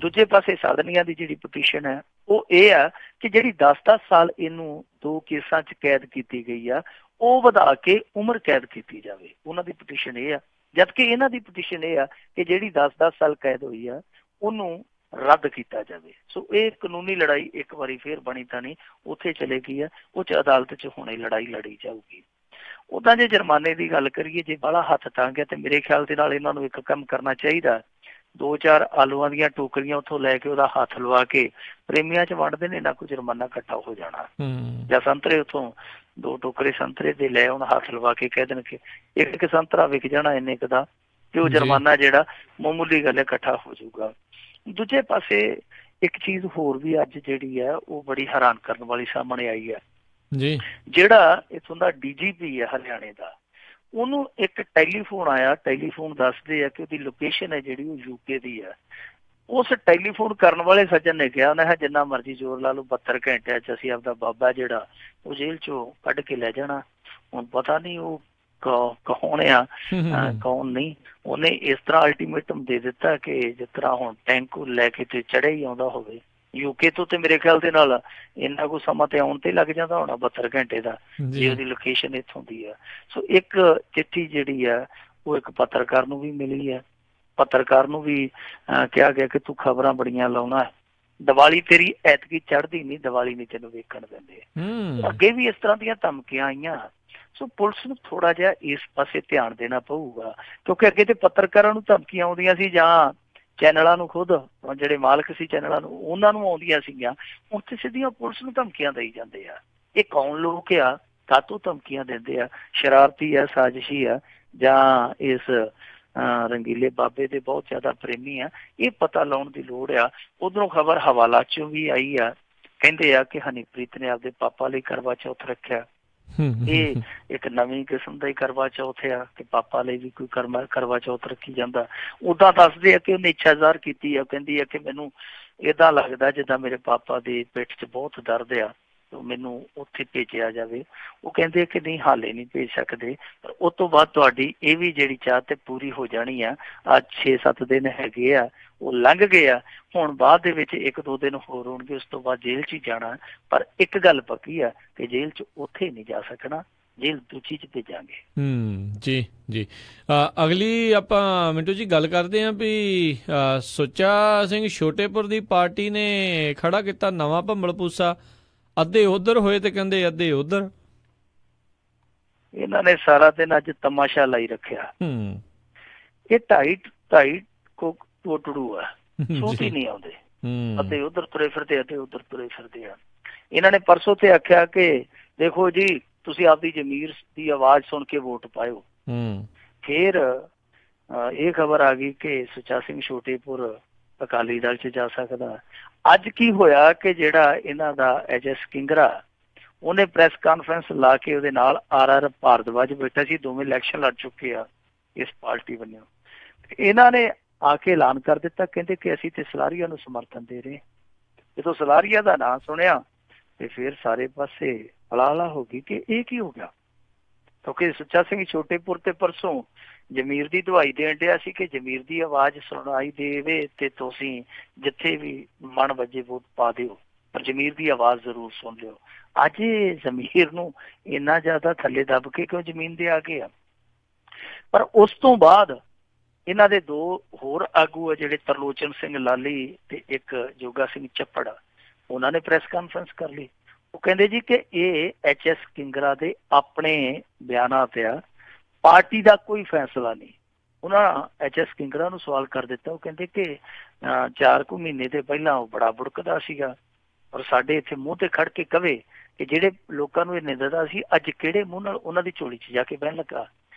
ਦੂਜੇ ਪਾਸੇ ਸਾਧਨੀਆਂ ਦੀ ਜਿਹੜੀ ਪਟੀਸ਼ਨ ਹੈ ਉਹ ਇਹ ਆ ਕਿ ਜਿਹੜੀ 10-10 ਸਾਲ ਇਹਨੂੰ 2 ਕੇਸਾਂ 'ਚ ਕੈਦ ਕੀਤੀ ਗਈ ਆ, ਉਹ ਵਧਾ ਕੇ ਉਮਰ ਕੈਦ ਕੀਤੀ ਜਾਵੇ। ਉਹਨਾਂ ਦੀ ਪਟੀਸ਼ਨ ਇਹ ਆ, ਜਦਕਿ ਇਹਨਾਂ ਦੀ ਪਟੀਸ਼ਨ ਇਹ ਆ ਕਿ ਜਿਹੜੀ 10-10 ਸਾਲ ਕੈਦ ਹੋਈ ਆ ਉਹਨੂੰ ਰੱਦ ਕੀਤਾ ਜਾਵੇ। ਸੋ ਇਹ ਕਾਨੂੰਨੀ ਲੜਾਈ ਇੱਕ ਵਾਰੀ ਫੇਰ ਬਣੀ ਤਾਂ ਨਹੀਂ, ਉੱਥੇ ਚਲੇ ਗਈ ਆ, ਉਹ 'ਚ ਅਦਾਲਤ 'ਚ ਹੁਣੇ ਲੜਾਈ ਲੜੀ ਜਾਊਗੀ। ਉੱਦਾਂ ਜੇ ਜੁਰਮਾਨੇ ਦੀ ਗੱਲ ਕਰੀਏ, ਜੇ ਬਾਹਲਾ ਹੱਥ ਤੰਗ ਹੈ ਤੇ ਮੇਰੇ ਖਿਆਲ ਦੇ ਨਾਲ ਇਹਨਾਂ ਨੂੰ ਇੱਕ ਕੰਮ ਕਰਨਾ ਚਾਹੀਦਾ, 2-4 ਆਲੂਆਂ ਦੀਆਂ ਟੋਕਰੀਆਂ ਉੱਥੋਂ ਲੈ ਕੇ ਉਹਦਾ ਹੱਥ ਲਵਾ ਕੇ ਪ੍ਰੇਮੀਆਂ 'ਚ ਵੰਡਦੇ ਨੇ, ਨਾ ਕੋਈ ਜੁਰਮਾਨਾ ਇਕੱਠਾ ਹੋ ਜਾਣਾ। ਜਾਂ ਸੰਤਰੇ ਉੱਥੋਂ 2 ਟੋਕਰੇ ਸੰਤਰੇ ਦੇ ਲੈ ਆਉਣ, ਹੱਥ ਲਵਾ ਕੇ ਕਹਿ ਦੇਣ ਕਿ ਇੱਕ ਸੰਤਰਾ ਵਿਕ ਜਾਣਾ ਇੰਨੇ ਕੁ ਦਾ, ਤੇ ਉਹ ਜੁਰਮਾਨਾ ਜਿਹੜਾ ਮਾਮੂਲੀ ਗੱਲ ਇਕੱਠਾ ਹੋ ਜਾਊਗਾ। ਦੂਜੇ ਪਾਸੇ ਇੱਕ ਚੀਜ਼ ਹੋਰ ਵੀ ਅੱਜ ਜਿਹੜੀ ਹੈ ਉਹ ਬੜੀ ਹੈਰਾਨ ਕਰਨ ਵਾਲੀ ਸਾਹਮਣੇ ਆਈ ਹੈ ਜੀ। ਜਿਹੜਾ ਇੱਥੋਂ ਦਾ DGP ਹੈ ਹਰਿਆਣੇ ਦਾ, ਉਹਨੂੰ ਇੱਕ ਟੈਲੀਫੋਨ ਆਇਆ। ਟੈਲੀਫੋਨ ਦੱਸਦੇ ਆ ਕਿ ਉਹਦੀ ਲੋਕੇਸ਼ਨ ਹੈ ਜਿਹੜੀ ਉਹ UK ਦੀ ਹੈ। ਉਸ ਟੈਲੀਫੋਨ ਕਰਨ ਵਾਲੇ ਸੱਜਣ ਨੇ ਕਿਹਾ, ਉਹਨੇ ਜਿੰਨਾ ਮਰਜ਼ੀ ਜ਼ੋਰ ਲਾ ਲਓ, 72 ਘੰਟਿਆਂ 'ਚ ਅਸੀਂ ਆਪਦਾ ਬਾਬਾ ਜਿਹੜਾ ਉਹ ਜੇਲ੍ਹ 'ਚੋਂ ਕੱਢ ਕੇ ਲੈ ਜਾਣਾ। ਹੁਣ ਪਤਾ ਨਹੀਂ ਉਹ ਕੌਣ ਆ ਕੌਣ ਨਹੀਂ। ਉਹਨੇ ਇਸ ਤਰ੍ਹਾਂ ਅਲਟੀਮੇਟਮ ਦੇ ਦਿੱਤਾ ਕਿ ਜਿਸ ਤਰ੍ਹਾਂ ਹੁਣ ਟੈਂਕ ਲੈ ਕੇ ਤੇ ਚੜ੍ਹਿਆ ਹੀ ਆਉਂਦਾ ਹੋਵੇ UK ਤੋਂ, ਤੇ ਮੇਰੇ ਖਿਆਲ ਦੇ ਨਾਲ ਇੰਨਾ ਕੁ ਸਮਾਂ ਤੇ ਆਉਣ ਤੇ ਲੱਗ ਜਾਂਦਾ ਹੋਣਾ 72 ਘੰਟੇ ਦਾ, ਜੇ ਉਹਦੀ ਲੋਕੇਸ਼ਨ ਇੱਥੋਂ ਦੀ ਆ। ਸੋ ਇੱਕ ਚਿੱਠੀ ਜਿਹੜੀ ਆ ਉਹ ਇੱਕ ਪੱਤਰਕਾਰ ਨੂੰ ਵੀ ਮਿਲੀ ਹੈ। ਪੱਤਰਕਾਰ ਨੂੰ ਵੀ ਕਿਹਾ ਗਿਆ ਕਿ ਤੂੰ ਖਬਰਾਂ ਬੜੀਆਂ ਲਾਉਣਾ, ਦੀਵਾਲੀ ਤੇਰੀ ਐਤਕੀ ਚੜ੍ਹਦੀ ਨਹੀਂ, ਦੀਵਾਲੀ ਨਹੀਂ ਤੈਨੂੰ ਵੇਖਣ ਦਿੰਦੇ। ਅੱਗੇ ਵੀ ਇਸ ਤਰ੍ਹਾਂ ਦੀਆਂ ਧਮਕੀਆਂ ਆਈਆਂ। ਸੋ ਪੁਲਿਸ ਨੂੰ ਥੋੜਾ ਜਿਹਾ ਇਸ ਪਾਸੇ ਧਿਆਨ ਦੇਣਾ ਪਊਗਾ, ਕਿਉਂਕਿ ਅੱਗੇ ਤੇ ਪੱਤਰਕਾਰਾਂ ਨੂੰ ਧਮਕੀਆਂ ਆਉਂਦੀਆਂ ਸੀ ਜਾਂ ਚੈਨਲਾਂ ਨੂੰ, ਖੁਦ ਜਿਹੜੇ ਮਾਲਕ ਸੀ ਚੈਨਲਾਂ ਨੂੰ, ਉਹਨਾਂ ਨੂੰ ਆਉਂਦੀਆਂ ਸੀਗੀਆਂ। ਹੁਣ ਤੇ ਸਿੱਧੀਆਂ ਪੁਲਿਸ ਨੂੰ ਧਮਕੀਆਂ ਦੇਈ ਜਾਂਦੇ ਆ। ਇਹ ਕੌਣ ਲੋਕ ਆ, ਕਾਹਤੋਂ ਧਮਕੀਆਂ ਦਿੰਦੇ ਆ? ਸ਼ਰਾਰਤੀ ਆ, ਸਾਜ਼ਿਸ਼ੀ ਆ, ਜਾਂ ਇਸ ਰੰਗੀਲੇ ਬਾਬੇ ਦੇ ਬਹੁਤ ਜ਼ਿਆਦਾ ਪ੍ਰੇਮੀ ਆ? ਇਹ ਪਤਾ ਲਾਉਣ ਦੀ ਲੋੜ ਆ। ਉਧਰੋਂ ਖਬਰ ਹਵਾਲਾ ਚੋਂ ਵੀ ਆਈ ਆ, ਕਹਿੰਦੇ ਆ ਕਿ ਹਨੀਪ੍ਰੀਤ ਨੇ ਆਪਦੇ ਪਾਪਾ ਲਈ ਕਰਵਾ ਚੌਥ ਰੱਖਿਆ। ਇਹ ਇੱਕ ਨਵੀਂ ਕਿਸਮ ਦਾ ਹੀ ਕਰਵਾ ਚੌਥ ਆ ਕਿ ਪਾਪਾ ਲਈ ਵੀ ਕੋਈ ਕਰਵਾ ਚੌਥ ਰੱਖੀ ਜਾਂਦਾ। ਉਦਾਂ ਦੱਸਦੇ ਆ ਕਿ ਉਹਨੇ ਇੱਛਾ ਜ਼ਾਹਰ ਕੀਤੀ ਆ, ਕਹਿੰਦੀ ਆ ਕਿ ਮੈਨੂੰ ਏਦਾਂ ਲੱਗਦਾ ਜਿੱਦਾਂ ਮੇਰੇ ਪਾਪਾ ਦੀ ਪਿੱਠ 'ਚ ਬਹੁਤ ਦਰਦ ਆ, ਮੈਨੂੰ ਉੱਥੇ ਭੇਜਿਆ ਜਾਵੇ। ਉਹ ਕਹਿੰਦੇ ਕਿ ਨਹੀਂ, ਹਾਲੇ ਨਹੀਂ ਭੇਜ ਸਕਦੇ, ਪਰ ਉਸ ਤੋਂ ਬਾਅਦ ਤੁਹਾਡੀ ਇਹ ਵੀ ਜਿਹੜੀ ਚਾਹ ਤੇ ਪੂਰੀ ਹੋ ਜਾਣੀ ਆ। ਅੱਜ 6-7 ਦਿਨ ਹੈਗੇ ਆ, ਉਹ ਲੰਘ ਗਏ ਆ, ਹੁਣ ਬਾਅਦ ਦੇ ਵਿੱਚ 1-2 ਦਿਨ ਹੋਰ ਹੋਣਗੇ, ਉਸ ਤੋਂ ਬਾਅਦ ਜੇਲ੍ਹ 'ਚ ਹੀ ਜਾਣਾ। ਪਰ ਇੱਕ ਗੱਲ ਪੱਕੀ ਆ ਕਿ ਜੇਲ੍ਹ 'ਚ ਉੱਥੇ ਨਹੀਂ ਜਾ ਸਕਣਾ, ਜੇਲ੍ਹ ਦੂਜੀ 'ਚ ਭੇਜਾਂਗੇ। ਜੀ ਜੀ। ਅਗਲੀ ਆਪਾਂ ਮਿੰਟੂ ਜੀ ਗੱਲ ਕਰਦੇ ਹਾਂ ਵੀ ਸੁੱਚਾ ਸਿੰਘ ਛੋਟੇਪੁਰ ਦੀ ਪਾਰਟੀ ਨੇ ਖੜਾ ਕੀਤਾ ਨਵਾਂ ਭੰਬਲ ਪੂਸਾ, ਅੱਧੇ ਉਧਰ ਹੋਏ ਤੇ ਕਹਿੰਦੇ ਅੱਧੇ ਉਧਰ। ਇਹਨਾਂ ਨੇ ਸਾਰਾ ਦਿਨ ਅੱਜ ਤਮਾਸ਼ਾ ਲਾਈ ਰੱਖਿਆ। ਇਹ ਢਾਈ ਕੋਟੜੂ ਆ, ਸੂਤ ਹੀ ਨਹੀਂ ਆਉਂਦੇ। ਅੱਧੇ ਉਧਰ ਤੁਰੇ ਫਿਰਦੇ, ਅੱਧੇ ਉਧਰ ਤੁਰੇ ਫਿਰਦੇ ਆ। ਇਹਨਾਂ ਨੇ ਪਰਸੋਂ ਤੇ ਆਖਿਆ ਕਿ ਦੇਖੋ ਜੀ, ਤੁਸੀਂ ਆਪਦੀ ਜ਼ਮੀਰ ਦੀ ਆਵਾਜ਼ ਸੁਣ ਕੇ ਵੋਟ ਪਾਇਓ। ਫਿਰ ਇਹ ਖਬਰ ਆ ਗਈ ਕਿ ਸੁੱਚਾ ਸਿੰਘ ਛੋਟੇਪੁਰ ਅਕਾਲੀ ਦਲ 'ਚ ਜਾ ਸਕਦਾ। ਅੱਜ ਕੀ ਹੋਇਆ ਕਿ ਜਿਹੜਾ ਇਹਨਾਂ ਦਾ HS ਕਿੰਗਰਾ, ਉਹਨੇ ਪ੍ਰੈਸ ਕਾਨਫਰੰਸ ਲਾ ਕੇ ਉਹਦੇ ਨਾਲ RR ਭਾਰਦਵਾਜ ਬੈਠਾ ਸੀ, ਦੋਵੇਂ ਇਲੈਕਸ਼ਨ ਲੜ ਚੁੱਕੇ ਆ ਇਸ ਪਾਰਟੀ ਵੱਲੋਂ। ਇਹਨਾਂ ਨੇ ਆ ਕੇ ਐਲਾਨ ਕਰ ਦਿੱਤਾ, ਕਹਿੰਦੇ ਕਿ ਅਸੀਂ ਤੇ ਸਲਾਰੀਆ ਨੂੰ ਸਮਰਥਨ ਦੇ ਰਹੇ। ਜਦੋਂ ਸਲਾਰੀਆ ਦਾ ਨਾਂ ਸੁਣਿਆ ਤੇ ਫਿਰ ਸਾਰੇ ਪਾਸੇ ਹਲਾ ਹੋ ਗਈ ਕਿ ਇਹ ਕੀ ਹੋ ਗਿਆ, ਕਿਉਂਕਿ ਸੁੱਚਾ ਸਿੰਘ ਛੋਟੇਪੁਰ ਤੇ ਪਰਸੋਂ ਜ਼ਮੀਰ ਦੀ ਦਵਾਈ ਦੇਣ ਡਿਆ ਸੀ ਕਿ ਜ਼ਮੀਰ ਦੀ ਆਵਾਜ਼ ਸੁਣਾਈ ਦੇਵੇ ਤੇ ਤੁਸੀਂ ਜਿੱਥੇ ਵੀ ਮਨ ਵੱਜੇ ਵੋਟ ਪਾ ਦਿਓ, ਪਰ ਜ਼ਮੀਰ ਦੀ ਆਵਾਜ਼ ਜ਼ਰੂਰ ਸੁਣ ਲਿਓ। ਅੱਜ ਜ਼ਮੀਰ ਨੂੰ ਇੰਨਾ ਜ਼ਿਆਦਾ ਥੱਲੇ ਦੱਬ ਕੇ ਕਿਉਂ ਜ਼ਮੀਨ ਦੇ ਆ ਗਏ ਆ? ਪਰ ਉਸ ਤੋਂ ਬਾਅਦ ਇਹਨਾਂ ਦੇ 2 ਹੋਰ ਆਗੂ ਆ ਜਿਹੜੇ ਤਰਲੋਚਨ ਸਿੰਘ ਲਾਲੀ ਤੇ ਇੱਕ ਜੋਗਾ ਸਿੰਘ ਚੱਪੜ, ਉਹਨਾਂ ਨੇ ਪ੍ਰੈਸ ਕਾਨਫਰੰਸ ਕਰ ਲਈ। ਉਹ ਕਹਿੰਦੇ ਜੀ ਕਿ ਇਹ HS ਕਿੰਗਰਾ ਦੇ ਆਪਣੇ ਬਿਆਨਾਂ ਤੇ ਆ, ਪਾਰਟੀ ਦਾ ਕੋਈ ਫੈਸਲਾ ਨਹੀਂ। ਉਹਨਾਂ HS ਕਿੰਗਰਾ ਨੂੰ ਸਵਾਲ ਕਰ ਦਿੱਤਾ। ਉਹ ਕਹਿੰਦੇ ਕਿ 4 ਕੁ ਮਹੀਨੇ ਦੇ ਪਹਿਲਾਂ ਉਹ ਬੜਾ ਬੁੜਕਦਾ ਸੀਗਾ, ਔਰ ਸਾਡੇ ਇੱਥੇ ਮੂੰਹ ਤੇ ਖੜ ਕੇ ਕਵੇ ਕਿ ਜਿਹੜੇ ਲੋਕਾਂ ਨੂੰ ਇਹ ਨਿੰਦਦਾ ਸੀ, ਅੱਜ ਕਿਹੜੇ ਮੂੰਹ ਨਾਲ ਉਹਨਾਂ ਦੀ ਝੋਲੀ 'ਚ ਜਾ ਕੇ ਬਹਿਣ ਲੱਗਾ।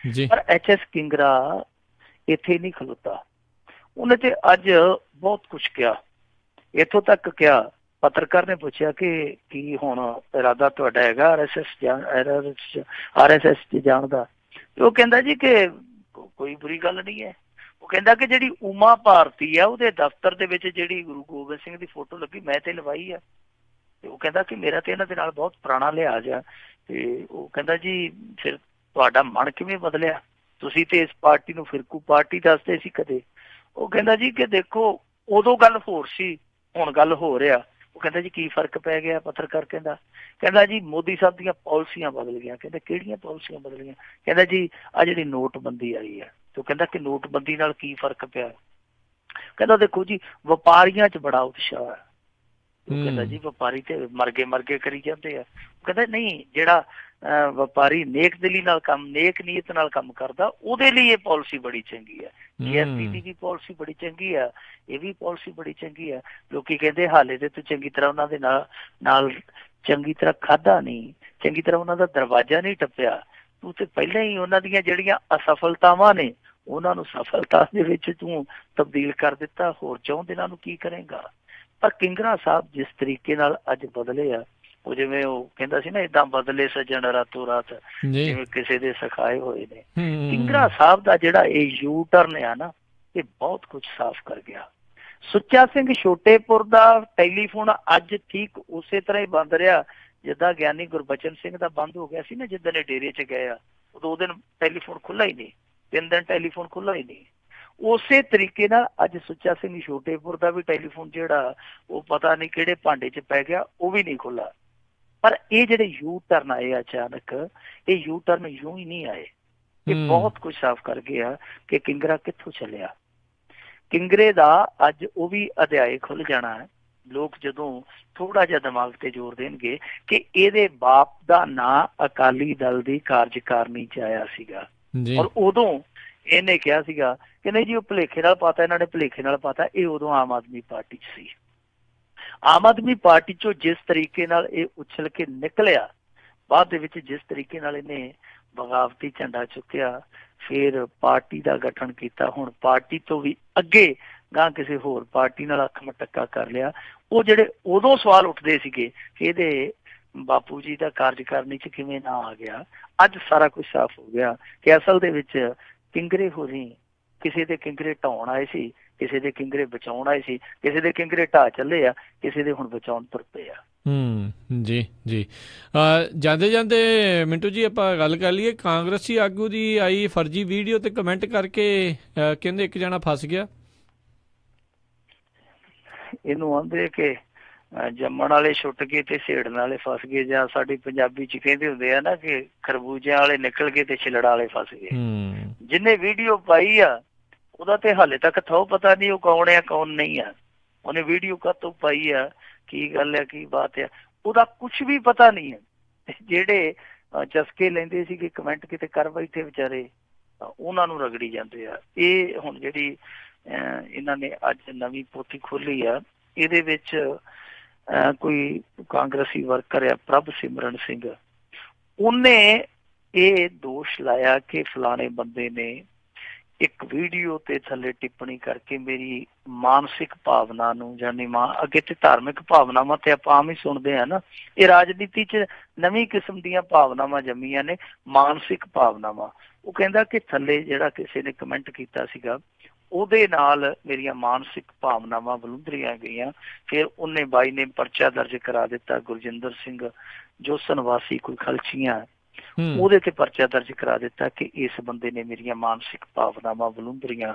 ਪਰ HS ਕਿੰਗਰਾ ਇੱਥੇ ਨਹੀਂ ਖਲੋਤਾ। ਉਹਨੇ ਤੇ ਅੱਜ ਬਹੁਤ ਕੁਛ ਕਿਹਾ, ਇੱਥੋਂ ਤੱਕ ਕਿਹਾ, ਪੱਤਰਕਾਰ ਨੇ ਪੁੱਛਿਆ ਕਿ ਕੀ ਹੁਣ ਇਰਾਦਾ ਤੁਹਾਡਾ ਹੈਗਾ RSS 'ਚ ਜਾਣ ਦਾ? ਤੇ ਉਹ ਕਹਿੰਦਾ ਜੀ ਕਿ ਕੋਈ ਬੁਰੀ ਗੱਲ ਨਹੀਂ ਹੈ। ਉਹ ਕਹਿੰਦਾ ਕਿ ਜਿਹੜੀ ਉਮਾ ਭਾਰਤੀ ਆ ਉਹਦੇ ਦਫ਼ਤਰ ਦੇ ਵਿੱਚ ਜਿਹੜੀ ਗੁਰੂ ਗੋਬਿੰਦ ਸਿੰਘ ਦੀ ਫੋਟੋ ਲੱਗੀ, ਮੈਂ ਤੇ ਲਵਾਈ ਆ। ਤੇ ਉਹ ਕਹਿੰਦਾ ਕਿ ਮੇਰਾ ਤੇ ਇਹਨਾਂ ਦੇ ਨਾਲ ਬਹੁਤ ਪੁਰਾਣਾ ਲਿਹਾਜ਼ ਆ। ਤੇ ਉਹ ਕਹਿੰਦਾ ਜੀ ਫਿਰ ਤੁਹਾਡਾ ਮਨ ਕਿਵੇਂ ਬਦਲਿਆ? ਤੁਸੀਂ ਤੇ ਇਸ ਪਾਰਟੀ ਨੂੰ ਫਿਰਕੂ ਪਾਰਟੀ ਦੱਸਦੇ ਸੀ ਕਦੇ। ਉਹ ਕਹਿੰਦਾ ਜੀ ਕਿ ਦੇਖੋ, ਉਦੋਂ ਗੱਲ ਹੋਰ ਸੀ, ਹੁਣ ਗੱਲ ਹੋ ਰਿਹਾ। ਉਹ ਕਹਿੰਦਾ ਜੀ ਕੀ ਫਰਕ ਪੈ ਗਿਆ? ਪੱਤਰਕਾਰ ਕਹਿੰਦਾ ਜੀ ਮੋਦੀ ਸਾਹਿਬ ਦੀਆਂ ਪਾਲਿਸੀਆਂ ਬਦਲ ਗਈਆਂ। ਕਹਿੰਦੇ ਕਿਹੜੀਆਂ ਪਾਲਿਸੀਆਂ ਬਦਲ ਗਈਆਂ? ਕਹਿੰਦਾ ਜੀ ਆਹ ਜਿਹੜੀ ਨੋਟਬੰਦੀ ਆਈ ਆ। ਤੇ ਉਹ ਕਹਿੰਦਾ ਕਿ ਨੋਟਬੰਦੀ ਨਾਲ ਕੀ ਫਰਕ ਪਿਆ? ਕਹਿੰਦਾ ਦੇਖੋ ਜੀ, ਵਪਾਰੀਆਂ 'ਚ ਬੜਾ ਉਤਸ਼ਾਹ ਹੈ। ਉਹ ਕਹਿੰਦਾ ਜੀ ਵਪਾਰੀ ਤੇ ਮਰਗੇ ਕਰੀ ਜਾਂਦੇ ਆ। ਉਹ ਕਹਿੰਦਾ ਨਹੀਂ, ਜਿਹੜਾ ਵਪਾਰੀ ਨੇਕ ਦਿਲੀ ਨਾਲ ਕੰਮ, ਨੇਕ ਨੀਅਤ ਨਾਲ ਕੰਮ ਕਰਦਾ, ਉਹਦੇ ਲਈ ਇਹ ਪਾਲਿਸੀ ਬੜੀ ਚੰਗੀ ਹੈ। GST ਦੀ ਵੀ ਪਾਲਿਸੀ ਬੜੀ ਚੰਗੀ ਆ, ਇਹ ਵੀ ਪਾਲਿਸੀ ਬੜੀ ਚੰਗੀ ਆ। ਲੋਕੀ ਕਹਿੰਦੇ ਹਾਲੇ ਤੇ ਤੂੰ ਚੰਗੀ ਤਰ੍ਹਾਂ ਉਹਨਾਂ ਦੇ ਨਾਲ ਚੰਗੀ ਤਰ੍ਹਾਂ ਖਾਧਾ ਨਹੀਂ, ਚੰਗੀ ਤਰ੍ਹਾਂ ਉਹਨਾਂ ਦਾ ਦਰਵਾਜ਼ਾ ਨਹੀਂ ਟੱਪਿਆ, ਤੂੰ ਤੇ ਪਹਿਲਾਂ ਹੀ ਉਹਨਾਂ ਦੀਆਂ ਜਿਹੜੀਆਂ ਅਸਫਲਤਾਵਾਂ ਨੇ ਉਹਨਾਂ ਨੂੰ ਸਫਲਤਾ ਦੇ ਵਿੱਚ ਤੂੰ ਤਬਦੀਲ ਕਰ ਦਿੱਤਾ, ਹੋਰ 4 ਦਿਨਾਂ ਨੂੰ ਕੀ ਕਰੇਗਾ। ਪਰ ਕਿੰਗਰਾ ਸਾਹਿਬ ਜਿਸ ਤਰੀਕੇ ਨਾਲ ਅੱਜ ਬਦਲੇ ਆ, ਉਹ ਜਿਵੇਂ ਉਹ ਕਹਿੰਦਾ ਸੀ ਨਾ, ਏਦਾਂ ਬਦਲੇ ਸੱਜਣ ਰਾਤੋਂ ਰਾਤ, ਜਿਵੇਂ ਕਿਸੇ ਦੇ ਸਿਖਾਏ ਹੋਏ ਨੇ। ਕਿੰਗਰਾ ਸਾਹਿਬ ਦਾ ਜਿਹੜਾ ਇਹ ਯੂ ਟਰਨ ਆ ਨਾ, ਇਹ ਬਹੁਤ ਕੁਝ ਸਾਫ਼ ਕਰ ਗਿਆ। ਸੁੱਚਾ ਸਿੰਘ ਛੋਟੇਪੁਰ ਦਾ ਟੈਲੀਫੋਨ ਅੱਜ ਠੀਕ ਉਸੇ ਤਰ੍ਹਾਂ ਹੀ ਬੰਦ ਰਿਹਾ ਜਿੱਦਾਂ ਗਿਆਨੀ ਗੁਰਬਚਨ ਸਿੰਘ ਦਾ ਬੰਦ ਹੋ ਗਿਆ ਸੀ ਨਾ, ਜਿੱਦਾਂ ਨੇ ਡੇਰੇ 'ਚ ਗਏ ਆ, 2 ਦਿਨ ਟੈਲੀਫੋਨ ਖੁੱਲ੍ਹਾ ਹੀ ਨਹੀਂ, 3 ਦਿਨ ਟੈਲੀਫੋਨ ਖੁੱਲ੍ਹਾ ਹੀ ਨਹੀਂ। ਉਸੇ ਤਰੀਕੇ ਨਾਲ ਅੱਜ ਸੁੱਚਾ ਸਿੰਘ ਛੋਟੇਪੁਰ ਦਾ ਵੀ ਟੈਲੀਫੋਨ ਜਿਹੜਾ ਉਹ ਪਤਾ ਨਹੀਂ ਕਿਹੜੇ ਭਾਂਡੇ 'ਚ ਪੈ ਗਿਆ, ਉਹ ਵੀ ਨਹੀਂ ਖੁੱਲ੍ਹਾ। ਪਰ ਇਹ ਜਿਹੜੇ ਯੂ ਟਰਨ ਆਏ ਅਚਾਨਕ, ਇਹ ਯੂ ਟਰਨ ਯੂ ਹੀ ਨਹੀਂ ਆਏ, ਇਹ ਬਹੁਤ ਕੁਝ ਸਾਫ਼ ਕਰ ਗਿਆ ਕਿ ਕਿੰਗਰਾ ਕਿੱਥੋਂ ਚੱਲਿਆ। ਕਿੰਗਰੇ ਦਾ ਅੱਜ ਉਹ ਵੀ ਅਧਿਆਏ ਖੁੱਲ ਜਾਣਾ ਹੈ। ਲੋਕ ਜਦੋਂ ਥੋੜਾ ਜਿਹਾ ਦਿਮਾਗ ਤੇ ਜ਼ੋਰ ਦੇਣਗੇ ਕਿ ਇਹਦੇ ਬਾਪ ਦਾ ਨਾਂ ਅਕਾਲੀ ਦਲ ਦੀ ਕਾਰਜਕਾਰਨੀ 'ਚ ਆਇਆ ਸੀਗਾ, ਔਰ ਉਦੋਂ ਇਹਨੇ ਕਿਹਾ ਸੀਗਾ ਕਿ ਨਹੀਂ ਜੀ ਉਹ ਭੁਲੇਖੇ ਨਾਲ ਪਾਤਾ, ਇਹਨਾਂ ਨੇ ਭੁਲੇਖੇ ਨਾਲ ਪਾਤਾ, ਇਹ ਉਦੋਂ ਆਮ ਆਦਮੀ ਪਾਰਟੀ 'ਚ ਸੀ। ਆਮ ਆਦਮੀ ਪਾਰਟੀ 'ਚੋਂ ਜਿਸ ਤਰੀਕੇ ਨਾਲ ਇਹ ਉਛਲ ਕੇ ਨਿਕਲਿਆ, ਬਾਅਦ ਦੇ ਵਿੱਚ ਜਿਸ ਤਰੀਕੇ ਨਾਲ ਇਹਨੇ ਬਗਾਵਤੀ ਝੰਡਾ ਚੁੱਕਿਆ, ਫਿਰ ਪਾਰਟੀ ਦਾ ਗਠਨ ਕੀਤਾ, ਹੁਣ ਪਾਰਟੀ ਤੋਂ ਵੀ ਅੱਗੇ ਗਾਂ ਕਿਸੇ ਹੋਰ ਪਾਰਟੀ ਨਾਲ ਅੱਖ ਮਟੱਕਾ ਕਰ ਲਿਆ। ਉਹ ਜਿਹੜੇ ਉਦੋਂ ਸਵਾਲ ਉੱਠਦੇ ਸੀਗੇ ਕਿ ਇਹਦੇ ਬਾਪੂ ਜੀ ਦਾ ਕਾਰਜਕਾਰਨੀ 'ਚ ਕਿਵੇਂ ਨਾ ਆ ਗਿਆ, ਅੱਜ ਸਾਰਾ ਕੁਝ ਸਾਫ਼ ਹੋ ਗਿਆ ਕਿ ਅਸਲ ਦੇ ਵਿੱਚ ਕਿੰਗਰੇ ਹੋਰੀ ਕਿਸੇ ਦੇ ਕਿੰਗਰੇ ਢਾਉਣ ਆਏ ਸੀ, ਕਿਸੇ ਦੇ ਕਿੰਗਰੇ ਬਚਾਉਣ ਆਏ ਸੀ, ਕਿਸੇ ਦੇ ਕਿੰਗਰੇ ਢਾਹ ਚੱਲੇ ਆ, ਕਿਸੇ ਦੇ ਹੁਣ ਬਚਾਉਣ ਤੁਰ ਪਏ ਆ। ਜੀ ਜੀ। ਜਾਂਦੇ ਜਾਂਦੇ ਮਿੰਟੂ ਜੀ ਆਪਾਂ ਗੱਲ ਕਰ ਲਈਏ, ਕਾਂਗਰਸੀ ਆਗੂ ਦੀ ਆਈ ਫਰਜੀ ਵੀਡੀਓ ਤੇ ਕਮੈਂਟ ਕਰਕੇ ਕਹਿੰਦੇ ਇੱਕ ਜਣਾ ਫਸ ਗਿਆ। ਇਹਨੂੰ ਆਂਦੇ ਕਿ ਜੰਮਣ ਵਾਲੇ ਛੁੱਟ ਗਏ ਤੇ ਛੇੜਨ ਵਾਲੇ ਫਸ ਗਏ, ਜਾਂ ਸਾਡੀ ਪੰਜਾਬੀ 'ਚ ਕਹਿੰਦੇ ਹੁੰਦੇ ਆ ਨਾ ਕਿ ਖਰਬੂਜਿਆਂ ਵਾਲੇ ਨਿਕਲ ਗਏ ਤੇ ਛਿਲੜ ਵਾਲੇ ਫਸ ਗਏ। ਜਿਹਨੇ ਵੀਡੀਓ ਪਾਈ ਆ ਉਹਦਾ ਤੇ ਹਾਲੇ ਤੱਕ ਥੋ ਪਤਾ ਨਹੀਂ ਉਹ ਕੌਣ ਆ ਕੌਣ ਨਹੀਂ ਆ, ਉਹਨੇ ਵੀਡੀਓ ਕਾਹਤੋਂ ਪਾਈ ਆ, ਕੀ ਗੱਲ ਹੈ, ਕੀ ਬਾਤ ਆ, ਉਹਦਾ ਕੁਛ ਵੀ ਪਤਾ ਨਹੀਂ ਹੈ। ਜਿਹੜੇ ਚਸਕੇ ਲੈਂਦੇ ਸੀਗੇ ਕਮੈਂਟ ਕਿਤੇ ਕਰ ਬੈਠੇ ਵਿਚਾਰੇ, ਉਹਨਾਂ ਨੂੰ ਰਗੜੀ ਜਾਂਦੇ ਆ। ਇਹ ਹੁਣ ਜਿਹੜੀ ਇਹਨਾਂ ਨੇ ਅੱਜ ਨਵੀਂ ਪੋਥੀ ਖੋਲੀ ਆ, ਇਹਦੇ ਵਿੱਚ ਕੋਈ ਕਾਂਗਰਸੀ ਵਰਕਰ ਆ ਪ੍ਰਭ ਸਿਮਰਨ ਸਿੰਘ, ਉਹਨੇ ਇਹ ਦੋਸ਼ ਲਾਇਆ ਕਿ ਫਲਾਣੇ ਬੰਦੇ ਨੇ ਇੱਕ ਵੀਡੀਓ ਤੇ ਥੱਲੇ ਟਿੱਪਣੀ ਕਰਕੇ ਮੇਰੀ ਮਾਨਸਿਕ ਭਾਵਨਾ ਨੂੰ, ਜਾਨੀ ਅੱਗੇ ਤੇ ਧਾਰਮਿਕ ਭਾਵਨਾਵਾਂ ਤੇ ਆਪਾਂ ਆਮ ਹੀ ਸੁਣਦੇ ਆ ਨਾ, ਇਹ ਰਾਜਨੀਤੀ 'ਚ ਨਵੀਂ ਕਿਸਮ ਦੀਆਂ ਭਾਵਨਾਵਾਂ ਜੰਮੀਆਂ ਨੇ, ਮਾਨਸਿਕ ਭਾਵਨਾਵਾਂ। ਉਹ ਕਹਿੰਦਾ ਕਿ ਥੱਲੇ ਜਿਹੜਾ ਕਿਸੇ ਨੇ ਕਮੈਂਟ ਕੀਤਾ ਸੀਗਾ ਉਹਦੇ ਨਾਲ ਮੇਰੀਆਂ ਮਾਨਸਿਕ ਭਾਵਨਾਵਾਂ ਵਲੂੰਧਰੀਆਂ ਗਈਆਂ। ਫਿਰ ਉਹਨੇ ਬਾਈ ਨੇ ਪਰਚਾ ਦਰਜ ਕਰਾ ਦਿੱਤਾ, ਗੁਰਜਿੰਦਰ ਸਿੰਘ ਜੋਸਨ ਵਾਸੀ ਕੋਈ ਖਲਚੀਆਂ, ਉਹਦੇ ਤੇ ਪਰਚਾ ਦਰਜ ਕਰਾ ਦਿੱਤਾ ਕਿ ਇਸ ਬੰਦੇ ਨੇ ਮੇਰੀਆਂ ਮਾਨਸਿਕ ਭਾਵਨਾਵਾਂ ਵਲੂੰਧਰੀਆਂ।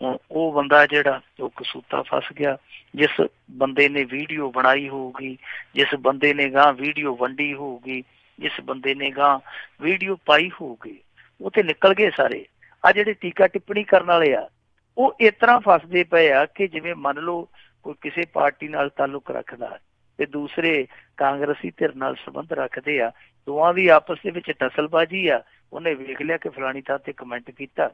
ਹੁਣ ਉਹ ਬੰਦਾ ਜਿਹੜਾ ਉਹ ਕਸੂਤਾ ਫਸ ਗਿਆ। ਜਿਸ ਬੰਦੇ ਨੇ ਵੀਡੀਓ ਬਣਾਈ ਹੋਊਗੀ, ਜਿਸ ਬੰਦੇ ਨੇ ਗਾਂ ਵੀਡੀਓ ਵੰਡੀ ਹੋਊਗੀ, ਜਿਸ ਬੰਦੇ ਨੇ ਗਾਂ ਵੀਡੀਓ ਪਾਈ ਹੋਊਗੀ, ਉਹ ਤੇ ਨਿਕਲ ਗਏ ਸਾਰੇ। ਆ ਜਿਹੜੇ ਟੀਕਾ ਟਿੱਪਣੀ ਕਰਨ ਵਾਲੇ ਆ ਉਹ ਇਸ ਤਰ੍ਹਾਂ ਫਸਦੇ ਪਏ ਆ ਕਿ ਜਿਵੇਂ ਮੰਨ ਲਓ ਕੋਈ ਕਿਸੇ ਪਾਰਟੀ ਨਾਲ ਤਾਲੁਕ ਰੱਖਦਾ ਤੇ ਦੂਸਰੇ ਕਾਂਗਰਸੀ ਧਿਰ ਨਾਲ ਸੰਬੰਧ ਰੱਖਦੇ ਆ, ਦੋਵਾਂ ਦੀ ਆਪਸ ਦੇ ਵਿੱਚ ਟਸਲਬਾਜ਼ੀ ਆ। ਉਹਨੇ ਵੇਖ ਲਿਆ ਕਿ ਫਲਾਣੀ ਥਾਂ ਤੇ ਕਮੈਂਟ ਕੀਤਾ,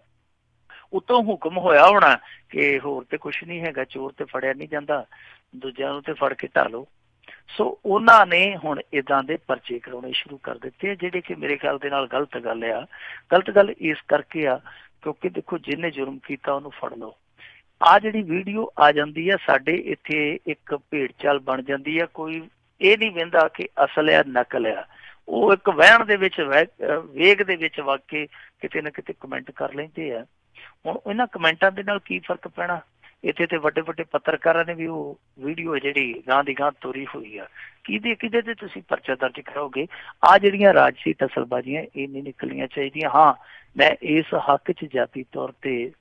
ਉਤੋਂ ਹੁਕਮ ਹੋਇਆ ਹੋਣਾ ਕਿ ਹੋਰ ਤੇ ਕੁਛ ਨਹੀਂ ਹੈਗਾ, ਚੋਰ ਤੇ ਫੜਿਆ ਨਹੀਂ ਜਾਂਦਾ, ਦੂਜਿਆਂ ਨੂੰ ਤੇ ਫੜ ਕੇ ਢਾਲੋ। ਸੋ ਉਹਨਾਂ ਨੇ ਹੁਣ ਏਦਾਂ ਦੇ ਪਰਚੇ ਕਰਾਉਣੇ ਸ਼ੁਰੂ ਕਰ ਦਿੱਤੇ, ਜਿਹੜੇ ਕਿ ਮੇਰੇ ਖਿਆਲ ਦੇ ਨਾਲ ਗਲਤ ਗੱਲ ਆ। ਗਲਤ ਗੱਲ ਇਸ ਕਰਕੇ ਆ ਕਿਉਂਕਿ ਦੇਖੋ ਜਿਹਨੇ ਜੁਰਮ ਕੀਤਾ ਉਹਨੂੰ ਫੜ ਲਓ। ਆ ਜਿਹੜੀ ਵੀਡੀਓ ਆ ਜਾਂਦੀ ਆ ਸਾਡੇ ਇੱਥੇ ਇੱਕ ਭੇਡ ਚਾਲ ਬਣ ਜਾਂਦੀ ਆ, ਕੋਈ ਇਹ ਨਹੀਂ ਵਹਿੰਦਾ ਕਿ ਅਸਲ ਆ ਨਕਲ ਆ। ਉਹ ਇੱਕ ਵਹਿਣ ਦੇ ਵਿੱਚ ਵੇਗ ਦੇ ਵਿੱਚ ਵਗ ਕੇ ਕਿਤੇ ਨਾ ਕਿਤੇ ਕਮੈਂਟ ਕਰ ਲੈਂਦੇ ਆ। ਹੁਣ ਇਹਨਾਂ ਕਮੈਂਟਾਂ ਦੇ ਨਾਲ ਕੀ ਫਰਕ ਪੈਣਾ, ਇੱਥੇ ਤੇ ਵੱਡੇ ਵੱਡੇ ਪੱਤਰਕਾਰਾਂ ਨੇ ਵੀ ਉਹ ਵੀਡੀਓ ਜਿਹੜੀ ਗਾਂ ਦੀ ਗਾਂ ਤੋਰੀ ਹੋਈ ਆ। ਕਿਹਦੇ ਤੇ ਤੁਸੀਂ ਪਰਚਾ ਦਰਜ ਕਰਾਓਗੇ? ਆ ਜਿਹੜੀਆਂ ਰਾਜਸੀ ਟਸਲਬਾਜ਼ੀਆਂ ਇਹ ਨਹੀਂ ਨਿਕਲਣੀਆਂ ਚਾਹੀਦੀਆਂ। ਹਾਂ, ਮੈਂ ਇਸ ਹੱਕ 'ਚ ਜਾਤੀ ਤੌਰ ਤੇ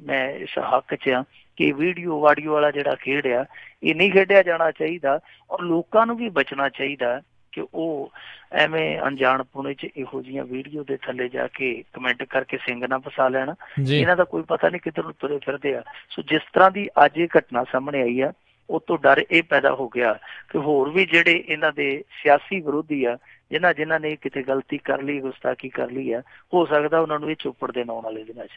ਮੈਂ ਇਸ ਹੱਕ 'ਚ ਆ ਕਿ ਵੀਡੀਓ ਵਾਡੀਓ ਵਾਲਾ ਜਿਹੜਾ ਖੇਡ ਆ ਇਹ ਨਹੀਂ ਖੇਡਿਆ ਜਾਣਾ ਚਾਹੀਦਾ, ਔਰ ਲੋਕਾਂ ਨੂੰ ਵੀ ਬਚਣਾ ਚਾਹੀਦਾ ਕਿ ਉਹ ਐਵੇਂ ਅਣਜਾਣ ਪੁਣੇ 'ਚ ਇਹੋ ਜਿਹੀਆਂ ਵੀਡੀਓ ਦੇ ਥੱਲੇ ਜਾ ਕੇ ਕਮੈਂਟ ਕਰਕੇ ਸਿੰਘ ਨਾ ਫਸਾ ਲੈਣ। ਇਹਨਾਂ ਦਾ ਕੋਈ ਪਤਾ ਨਹੀਂ ਕਿੱਧਰ ਨੂੰ ਤੁਰੇ ਫਿਰਦੇ ਆ। ਸੋ ਜਿਸ ਤਰ੍ਹਾਂ ਦੀ ਅੱਜ ਇਹ ਘਟਨਾ ਸਾਹਮਣੇ ਆਈ ਆ, ਉਹ ਤੋਂ ਡਰ ਇਹ ਪੈਦਾ ਹੋ ਗਿਆ ਕਿ ਹੋਰ ਵੀ ਜਿਹੜੇ ਇਹਨਾਂ ਦੇ ਸਿਆਸੀ ਵਿਰੋਧੀ ਆ ਜਿਨ੍ਹਾਂ ਨੇ ਕਿਤੇ ਗਲਤੀ ਕਰ ਲਈ, ਗੁਸਤਾਖੀ ਕਰ ਲਈ ਆ, ਹੋ ਸਕਦਾ ਉਹਨਾਂ ਨੂੰ ਇਹ ਚੋਪੜ ਦੇਣ ਆਉਣ ਵਾਲੇ ਦਿਨਾਂ 'ਚ।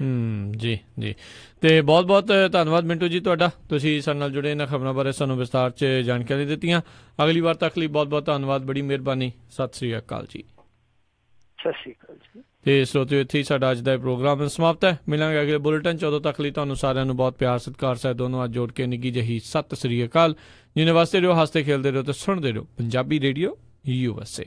ਜੀ ਜੀ, ਤੇ ਬਹੁਤ ਬਹੁਤ ਧੰਨਵਾਦ ਮਿੰਟੂ ਜੀ ਤੁਹਾਡਾ, ਤੁਸੀਂ ਸਾਡੇ ਨਾਲ ਜੁੜੇ ਇਹਨਾਂ ਖਬਰਾਂ ਬਾਰੇ ਸਾਨੂੰ ਵਿਸਤਾਰ 'ਚ ਜਾਣਕਾਰੀ ਦਿੱਤੀਆਂ। ਅਗਲੀ ਵਾਰ ਤੱਕ ਲਈ ਬਹੁਤ ਬਹੁਤ ਧੰਨਵਾਦ, ਬੜੀ ਮਿਹਰਬਾਨੀ। ਸਤਿ ਸ੍ਰੀ ਅਕਾਲ ਜੀ। ਸਤਿ ਸ਼੍ਰੀ ਅਕਾਲ ਜੀ। ਤੇ ਸਰੋਤਿਓ, ਇੱਥੇ ਹੀ ਸਾਡਾ ਅੱਜ ਦਾ ਪ੍ਰੋਗਰਾਮ ਸਮਾਪਤ ਹੈ। ਮਿਲਾਂਗੇ ਅਗਲੇ ਬੁਲੇਟਿਨ 'ਚ। ਉਦੋਂ ਤੱਕ ਲਈ ਤੁਹਾਨੂੰ ਸਾਰਿਆਂ ਨੂੰ ਬਹੁਤ ਪਿਆਰ, ਸਤਿਕਾਰ ਸਾਹਿਬ ਦੋਨੋਂ ਅੱਜ ਜੋੜ ਕੇ ਨਿੱਘੀ ਜਿਹੀ ਸਤਿ ਸ੍ਰੀ ਅਕਾਲ। ਜਿਹਨੇ ਵਾਸਤੇ ਰਹੋ, ਹੱਸਦੇ ਖੇਲਦੇ ਰਹੋ ਤੇ ਸੁਣਦੇ ਰਹੋ ਪੰਜਾਬੀ ਰੇਡੀਓ USA।